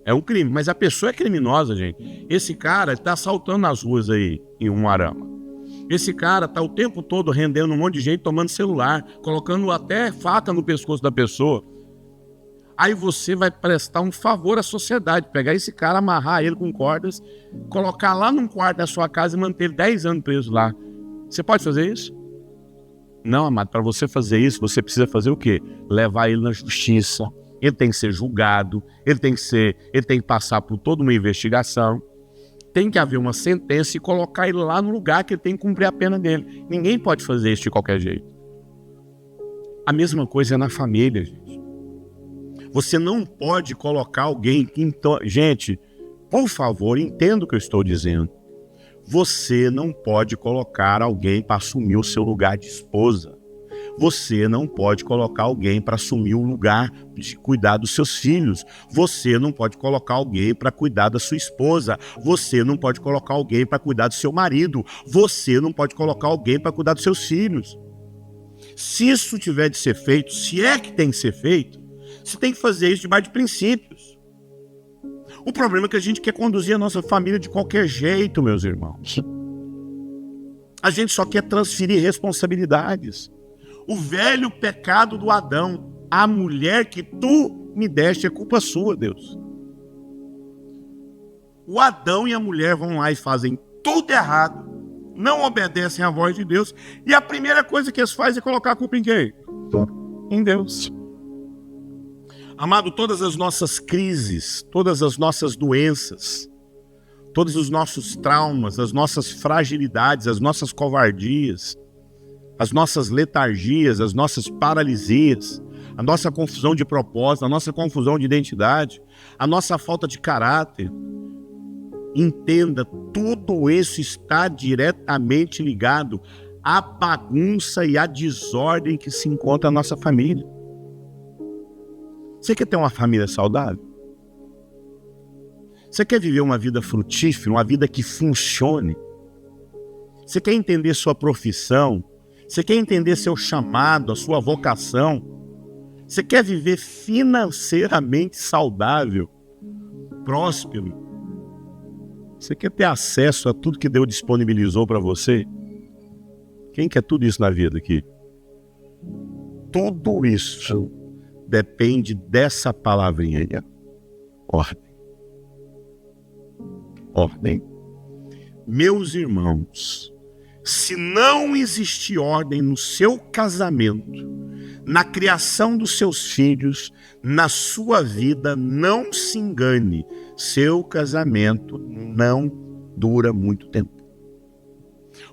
É um crime. Mas a pessoa é criminosa, gente. Esse cara está assaltando nas ruas aí, em Umuarama. Esse cara está o tempo todo rendendo um monte de gente, tomando celular, colocando até faca no pescoço da pessoa. Aí você vai prestar um favor à sociedade, pegar esse cara, amarrar ele com cordas, colocar lá num quarto da sua casa e manter ele 10 anos preso lá. Você pode fazer isso? Não, amado, para você fazer isso, você precisa fazer o quê? Levar ele na justiça, ele tem que ser julgado, ele tem que passar por toda uma investigação, tem que haver uma sentença e colocar ele lá no lugar que ele tem que cumprir a pena dele. Ninguém pode fazer isso de qualquer jeito. A mesma coisa é na família, gente. Você não pode colocar alguém que... Gente, por favor, entenda o que eu estou dizendo. Você não pode colocar alguém para assumir o seu lugar de esposa. Você não pode colocar alguém para assumir o lugar de cuidar dos seus filhos. Você não pode colocar alguém para cuidar da sua esposa. Você não pode colocar alguém para cuidar do seu marido. Você não pode colocar alguém para cuidar dos seus filhos. Se isso tiver de ser feito, se é que tem que ser feito, você tem que fazer isso debaixo de princípios. O problema é que a gente quer conduzir a nossa família de qualquer jeito, meus irmãos. A gente só quer transferir responsabilidades. O velho pecado do Adão, a mulher que tu me deste é culpa sua, Deus. O Adão e a mulher vão lá e fazem tudo errado, não obedecem à voz de Deus, e a primeira coisa que eles fazem é colocar a culpa em quem? Em Deus. Amado, todas as nossas crises, todas as nossas doenças, todos os nossos traumas, as nossas fragilidades, as nossas covardias, as nossas letargias, as nossas paralisias, a nossa confusão de propósito, a nossa confusão de identidade, a nossa falta de caráter, entenda, tudo isso está diretamente ligado à bagunça e à desordem que se encontra na nossa família. Você quer ter uma família saudável? Você quer viver uma vida frutífera, uma vida que funcione? Você quer entender sua profissão? Você quer entender seu chamado, a sua vocação? Você quer viver financeiramente saudável, próspero? Você quer ter acesso a tudo que Deus disponibilizou para você? Quem quer tudo isso na vida aqui? Tudo isso depende dessa palavrinha aí. Ordem. Ordem. Meus irmãos, se não existir ordem no seu casamento, na criação dos seus filhos, na sua vida, não se engane, seu casamento não dura muito tempo.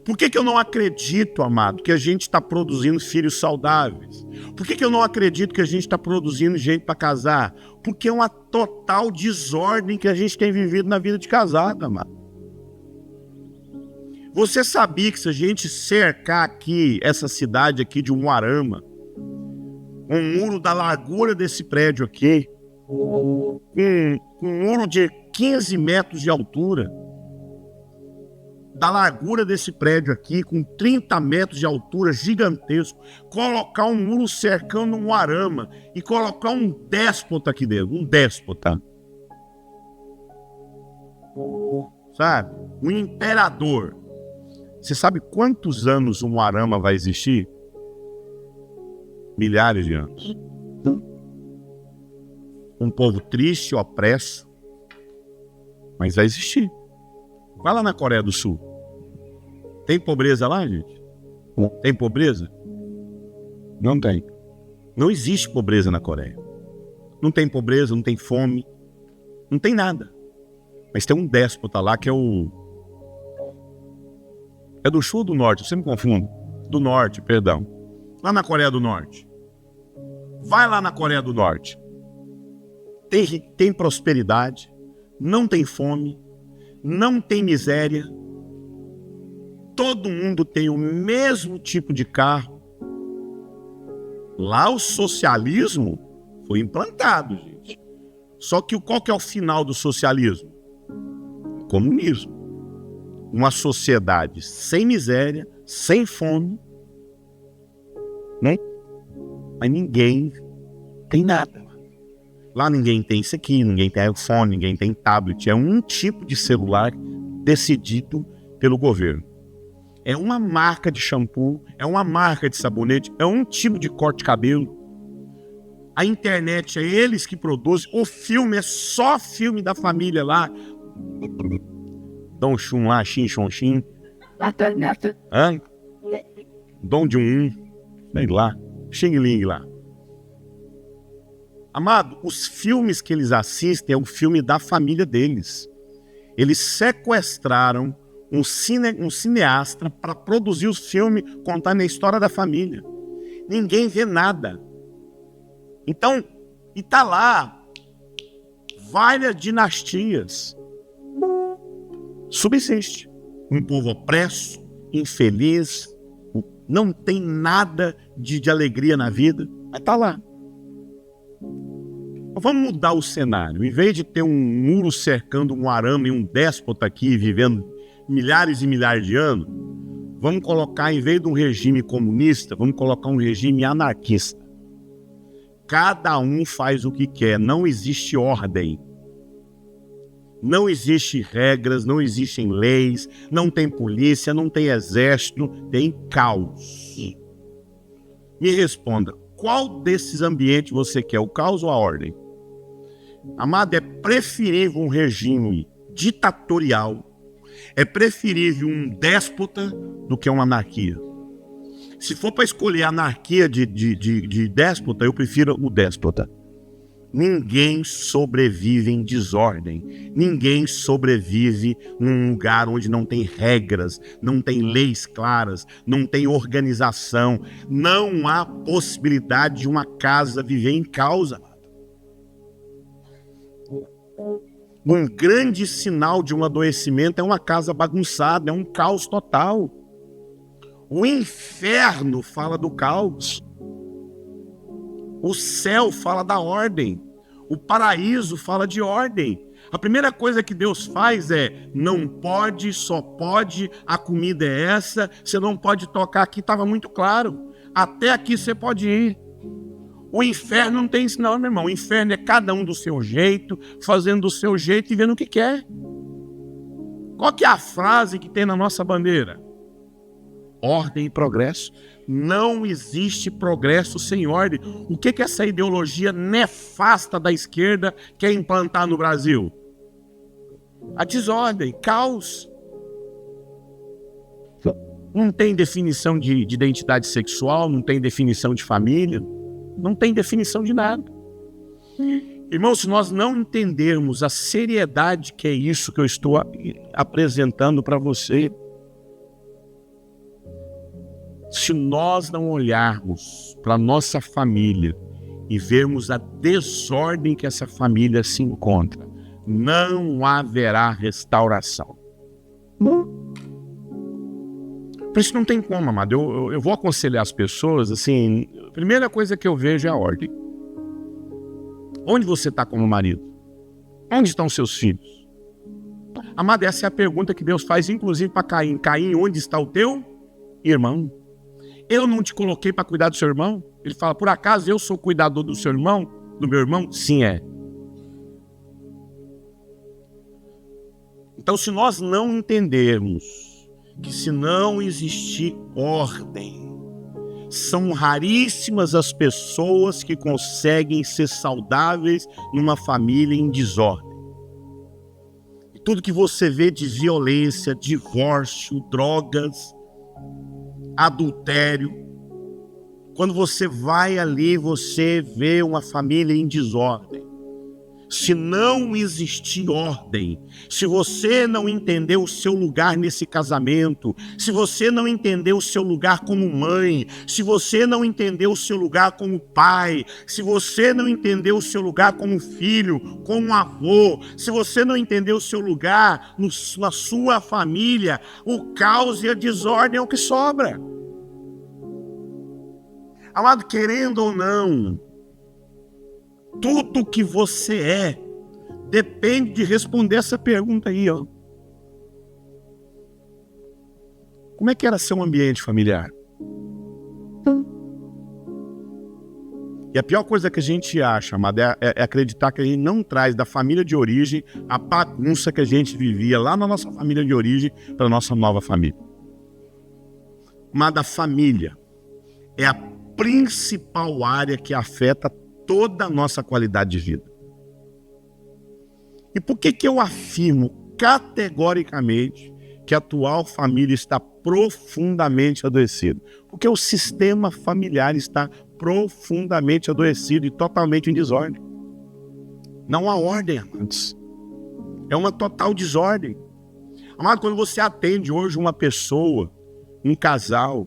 Por que eu não acredito, amado, que a gente está produzindo filhos saudáveis? Por que eu não acredito que a gente está produzindo gente para casar? Porque é uma total desordem que a gente tem vivido na vida de casado, amado. Você sabia que se a gente cercar aqui, essa cidade aqui de Umuarama, um muro da largura desse prédio aqui, um muro de 15 metros de altura, da largura desse prédio aqui, com 30 metros de altura, gigantesco, colocar um muro cercando um arama e colocar um déspota aqui dentro, um déspota. Sabe? Um imperador. Você sabe quantos anos um arama vai existir? Milhares de anos. Um povo triste, opresso, mas vai existir. Vai lá na Coreia do Sul. Tem pobreza lá, gente? Tem pobreza? Não tem. Não existe pobreza na Coreia. Não tem pobreza, não tem fome, não tem nada. Mas tem um déspota lá que é o... É do sul ou do norte? Eu sempre me confundo. Do norte, perdão. Lá na Coreia do Norte. Vai lá na Coreia do Norte. Tem prosperidade, não tem fome, não tem miséria. Todo mundo tem o mesmo tipo de carro, Lá o socialismo foi implantado, gente. Só que qual que é o final do socialismo? O comunismo. Uma sociedade sem miséria, sem fome, né? Mas ninguém tem nada. Lá ninguém tem isso aqui, ninguém tem iPhone, ninguém tem tablet. É um tipo de celular decidido pelo governo. É uma marca de shampoo, é uma marca de sabonete, é um tipo de corte de cabelo. A internet é eles que produzem. O filme é só filme da família lá. Dom Chum lá, Xin Chon Xin. Dom de sei lá. Xing Ling lá. Amado, os filmes que eles assistem é o filme da família deles. Eles sequestraram um cineasta para produzir os filmes, contando a história da família. Ninguém vê nada. Então, e tá lá várias dinastias. Subsiste. Um povo opresso, infeliz, não tem nada de alegria na vida, mas tá lá. Vamos mudar o cenário. Em vez de ter um muro cercando um arame e um déspota aqui vivendo milhares e milhares de anos, vamos colocar, em vez de um regime comunista, vamos colocar um regime anarquista. Cada um faz o que quer, não existe ordem. Não existem regras, não existem leis, não tem polícia, não tem exército, tem caos. Me responda, qual desses ambientes você quer, o caos ou a ordem? Amado, é preferível um regime ditatorial, é preferível um déspota do que uma anarquia. Se for para escolher a anarquia de déspota, eu prefiro o déspota. Ninguém sobrevive em desordem. Ninguém sobrevive num lugar onde não tem regras, não tem leis claras, não tem organização. Não há possibilidade de uma casa viver em caos. Um grande sinal de um adoecimento é uma casa bagunçada, é um caos total. O inferno fala do caos. O céu fala da ordem. O paraíso fala de ordem. A primeira coisa que Deus faz é: não pode, só pode, a comida é essa, você não pode tocar aqui, estava muito claro. Até aqui você pode ir. O inferno não tem isso não, meu irmão. O inferno é cada um do seu jeito, fazendo do seu jeito e vendo o que quer. Qual que é a frase que tem na nossa bandeira? Ordem e progresso. Não existe progresso sem ordem. O que essa ideologia nefasta da esquerda quer implantar no Brasil? A desordem, caos. Não tem definição de identidade sexual, não tem definição de família, não tem definição de nada. Irmãos, se nós não entendermos a seriedade que é isso que eu estou apresentando para você, se nós não olharmos para a nossa família e vermos a desordem que essa família se encontra, não haverá restauração. Por isso não tem como, amado. Eu vou aconselhar as pessoas, assim, a primeira coisa que eu vejo é a ordem. Onde você está como marido? Onde estão seus filhos? Amado, essa é a pergunta que Deus faz, inclusive para Caim. Caim, onde está o teu irmão? Eu não te coloquei para cuidar do seu irmão? Ele fala, por acaso eu sou cuidador do seu irmão? Do meu irmão? Sim, é. Então, se nós não entendermos que se não existir ordem, são raríssimas as pessoas que conseguem ser saudáveis numa família em desordem. E tudo que você vê de violência, divórcio, drogas, adultério, quando você vai ali, você vê uma família em desordem. Se não existir ordem, se você não entender o seu lugar nesse casamento, se você não entender o seu lugar como mãe, se você não entender o seu lugar como pai, se você não entender o seu lugar como filho, como avô, se você não entender o seu lugar na sua família, o caos e a desordem é o que sobra. Amado, querendo ou não, tudo que você é depende de responder essa pergunta aí, ó. Como é que era seu ambiente familiar? E a pior coisa que a gente acha, amado, é acreditar que a gente não traz da família de origem a bagunça que a gente vivia lá na nossa família de origem para a nossa nova família. Amado, a família é a principal área que afeta toda a nossa qualidade de vida. E por que eu afirmo categoricamente que a atual família está profundamente adoecida? Porque o sistema familiar está profundamente adoecido e totalmente em desordem. Não há ordem, amados. É uma total desordem. Amado, quando você atende hoje uma pessoa, um casal,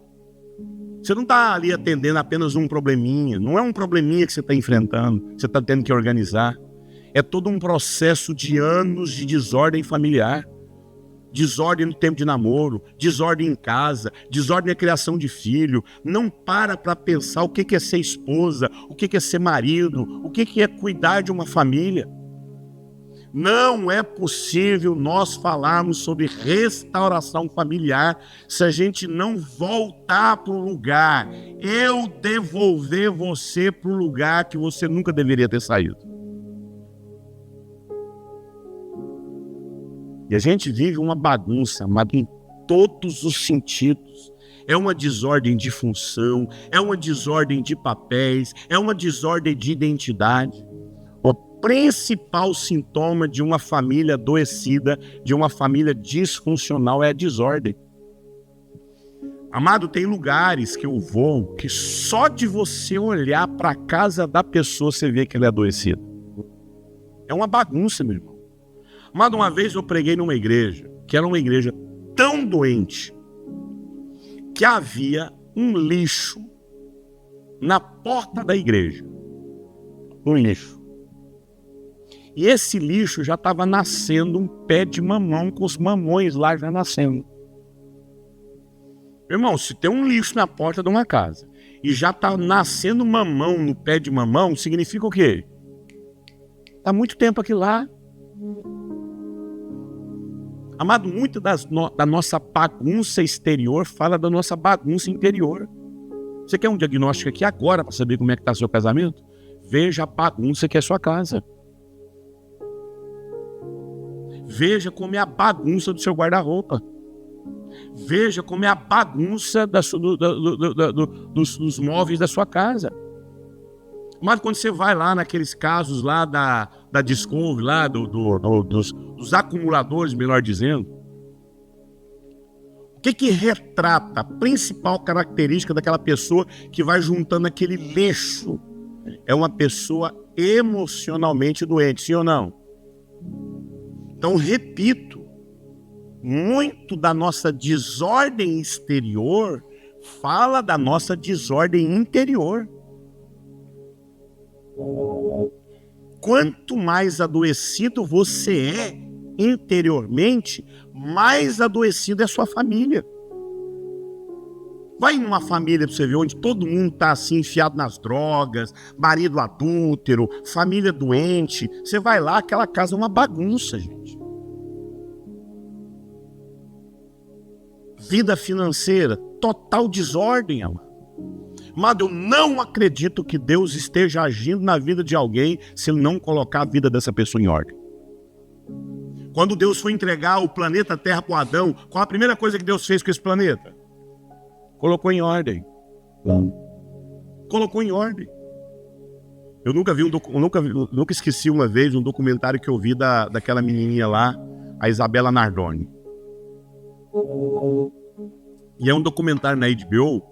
você não está ali atendendo apenas um probleminha. Não é um probleminha que você está enfrentando, que você está tendo que organizar. É todo um processo de anos de desordem familiar. Desordem no tempo de namoro, desordem em casa, desordem na criação de filho. Não para pensar o que é ser esposa, o que é ser marido, o que é cuidar de uma família. Não é possível nós falarmos sobre restauração familiar se a gente não voltar para o lugar, eu devolver você para o lugar que você nunca deveria ter saído. E a gente vive uma bagunça, mas em todos os sentidos. É uma desordem de função, é uma desordem de papéis, é uma desordem de identidade. O principal sintoma de uma família adoecida, de uma família disfuncional, é a desordem. Amado, tem lugares que eu vou que só de você olhar para a casa da pessoa você vê que ela é adoecida. É uma bagunça, meu irmão. Amado, uma vez eu preguei numa igreja, que era uma igreja tão doente, que havia um lixo na porta da igreja. Um lixo. E esse lixo já estava nascendo um pé de mamão, com os mamões lá já nascendo. Irmão, se tem um lixo na porta de uma casa e já está nascendo mamão no pé de mamão, significa o quê? Está muito tempo aqui lá. Amado, muito da nossa bagunça exterior fala da nossa bagunça interior. Você quer um diagnóstico aqui agora para saber como é que está seu casamento? Veja a bagunça que é sua casa. Veja como é a bagunça do seu guarda-roupa. Veja como é a bagunça dos móveis da sua casa. Mas quando você vai lá naqueles casos lá da Discovery, lá dos acumuladores, melhor dizendo, o que retrata a principal característica daquela pessoa que vai juntando aquele lixo? É uma pessoa emocionalmente doente, sim ou não? Então, repito, muito da nossa desordem exterior fala da nossa desordem interior. Quanto mais adoecido você é interiormente, mais adoecida é a sua família. Vai numa família pra você ver onde todo mundo tá assim enfiado nas drogas, marido adúltero, família doente. Você vai lá, aquela casa é uma bagunça, gente. Vida financeira, total desordem, amado. Amado, eu não acredito que Deus esteja agindo na vida de alguém se Ele não colocar a vida dessa pessoa em ordem. Quando Deus foi entregar o planeta Terra para Adão, qual a primeira coisa que Deus fez com esse planeta? Colocou em ordem. Colocou em ordem. Eu nunca esqueci uma vez um documentário que eu vi daquela menininha lá, a Isabela Nardoni. E é um documentário na HBO.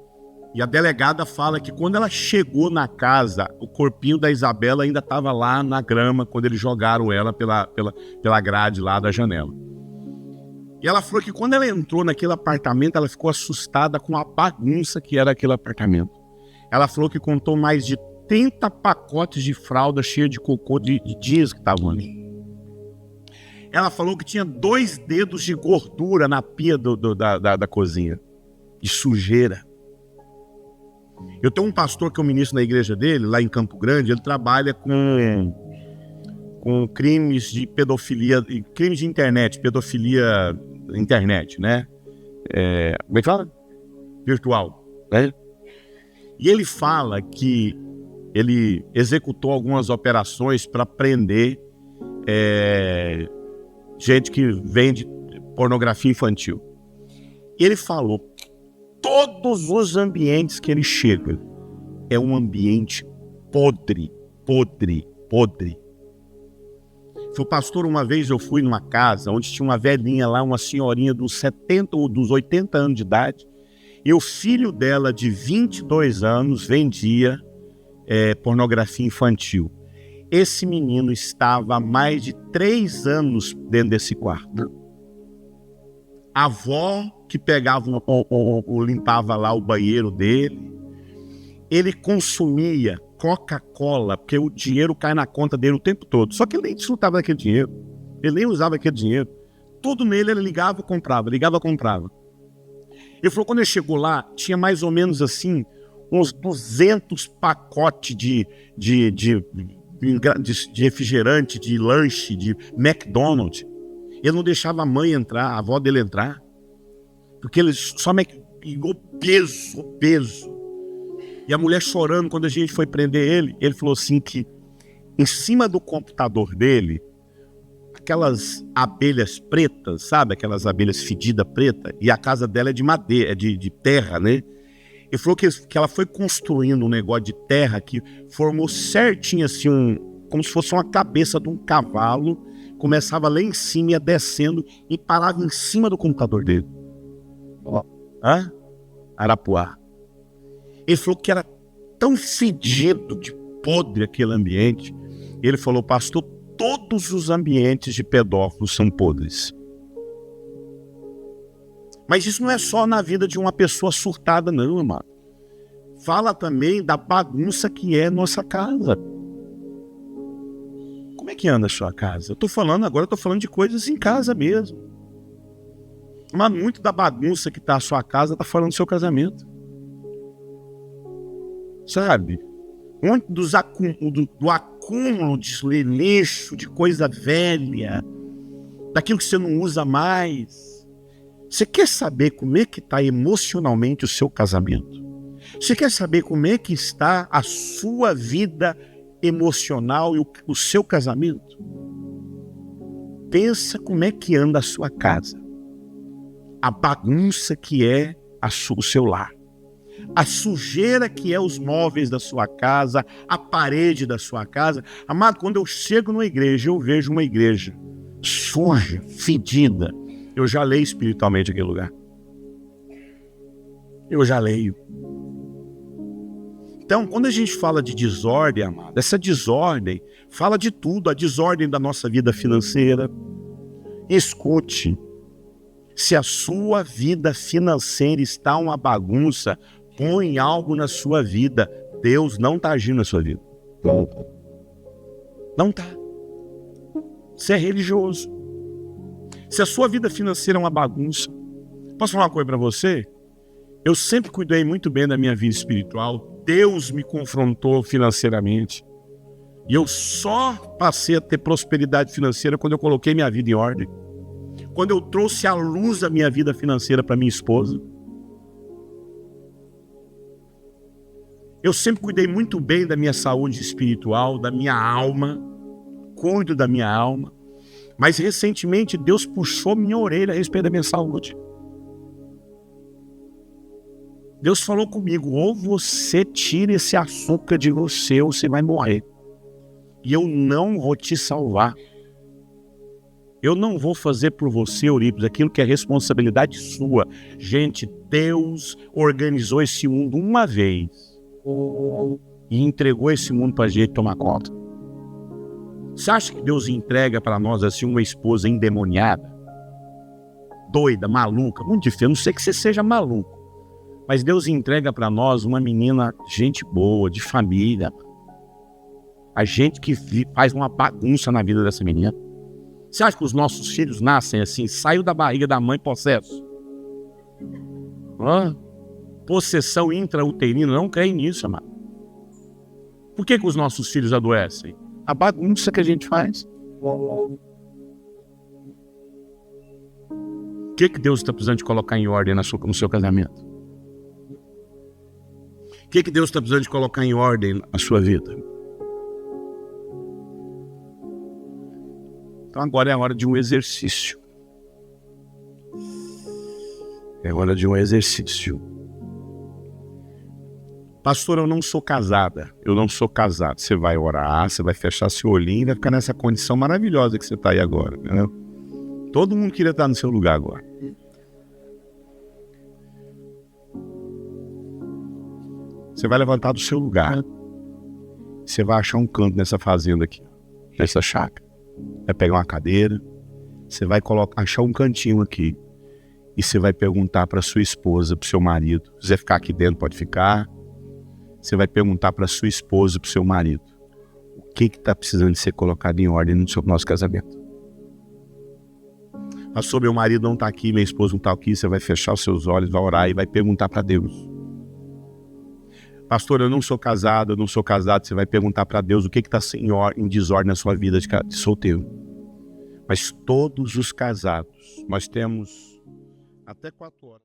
E a delegada fala que quando ela chegou na casa, o corpinho da Isabela ainda estava lá na grama quando eles jogaram ela pela grade lá da janela. E ela falou que quando ela entrou naquele apartamento, ela ficou assustada com a bagunça que era aquele apartamento. Ela falou que contou mais de 30 pacotes de fralda cheias de cocô de dias que estavam ali. Ela falou que tinha 2 dedos de gordura na pia da cozinha, de sujeira. Eu tenho um pastor que eu ministro na igreja dele, lá em Campo Grande, ele trabalha com crimes de pedofilia, crimes de internet, pedofilia internet, né? Como é que fala? Virtual, né? E ele fala que ele executou algumas operações para prender gente que vende pornografia infantil. Ele falou que todos os ambientes que ele chega é um ambiente podre. Foi pastor, uma vez eu fui numa casa onde tinha uma velhinha lá, uma senhorinha dos 70 ou dos 80 anos de idade, e o filho dela de 22 anos vendia pornografia infantil. Esse menino estava há mais de 3 anos dentro desse quarto. A avó que pegava limpava lá o banheiro dele. Ele consumia Coca-Cola, porque o dinheiro cai na conta dele o tempo todo. Só que ele nem desfrutava daquele dinheiro. Ele nem usava aquele dinheiro. Tudo nele ele ligava e comprava. Ele falou que quando ele chegou lá, tinha mais ou menos assim, uns 200 pacotes de refrigerante, de lanche, de McDonald's. Ele não deixava a mãe entrar, a avó dele entrar, porque ele só obeso. E a mulher chorando, quando a gente foi prender ele falou assim que em cima do computador dele, aquelas abelhas pretas, sabe? Aquelas abelhas fedidas preta, e a casa dela é de madeira, de terra, né? Ele falou que ela foi construindo um negócio de terra que formou certinho assim, como se fosse uma cabeça de um cavalo, começava lá em cima, ia descendo e parava em cima do computador dele. Arapuá. Ele falou que era tão fedido de podre aquele ambiente. Ele falou: pastor, todos os ambientes de pedófilos são podres. Mas isso não é só na vida de uma pessoa surtada, não, amado. Fala também da bagunça que é nossa casa. Como é que anda a sua casa? Eu tô falando de coisas em casa mesmo. Mas muito da bagunça que tá a sua casa tá falando do seu casamento. Sabe? Muito do acúmulo de lixo, de coisa velha, daquilo que você não usa mais. Você quer saber como é que está emocionalmente o seu casamento? Você quer saber como é que está a sua vida emocional e o seu casamento? Pensa como é que anda a sua casa. A bagunça que é o seu lar. A sujeira que é os móveis da sua casa, a parede da sua casa. Amado, quando eu chego numa igreja, eu vejo uma igreja suja, fedida. Eu já leio espiritualmente aquele lugar. Eu já leio. Então, quando a gente fala de desordem, amado, essa desordem fala de tudo. A desordem da nossa vida financeira. Escute, se a sua vida financeira está uma bagunça, põe algo na sua vida. Deus não está agindo na sua vida. Não está. Você é religioso. Se a sua vida financeira é uma bagunça, posso falar uma coisa para você? Eu sempre cuidei muito bem da minha vida espiritual. Deus me confrontou financeiramente. E eu só passei a ter prosperidade financeira quando eu coloquei minha vida em ordem. Quando eu trouxe à luz a minha vida financeira para minha esposa. Eu sempre cuidei muito bem da minha saúde espiritual, da minha alma. Cuido da minha alma. Mas recentemente Deus puxou minha orelha a respeito da minha saúde. Deus falou comigo: ou você tira esse açúcar de você ou você vai morrer. E eu não vou te salvar. Eu não vou fazer por você, Eurípides, aquilo que é responsabilidade sua. Gente, Deus organizou esse mundo uma vez e entregou esse mundo para a gente tomar conta. Você acha que Deus entrega para nós assim uma esposa endemoniada, doida, maluca? Muito difícil, eu não sei que você seja maluco, mas Deus entrega para nós uma menina, gente boa, de família. A gente que faz uma bagunça na vida dessa menina. Você acha que os nossos filhos nascem assim, saiu da barriga da mãe possesso? possessão intrauterina, não creem nisso, amado. Por que os nossos filhos adoecem? A bagunça que a gente faz. O que Deus está precisando de colocar em ordem no seu casamento? O que Deus está precisando de colocar em ordem na sua vida? Então agora é a hora de um exercício. É hora de um exercício. Pastor, eu não sou casada. Eu não sou casado. Você vai orar, você vai fechar seu olhinho e vai ficar nessa condição maravilhosa que você está aí agora. Entendeu? Todo mundo queria estar no seu lugar agora. Você vai levantar do seu lugar. Você vai achar um canto nessa fazenda aqui, nessa chácara. Vai pegar uma cadeira. Você vai achar um cantinho aqui. E você vai perguntar para sua esposa, para o seu marido. Se quiser ficar aqui dentro, pode ficar. Você vai perguntar para sua esposa, para o seu marido. O que está precisando de ser colocado em ordem no nosso casamento? Pastor, meu marido não está aqui, minha esposa não está aqui. Você vai fechar os seus olhos, vai orar e vai perguntar para Deus. Pastor, eu não sou casado, Você vai perguntar para Deus o que está em desordem na sua vida de solteiro. Mas todos os casados, nós temos até 4 horas.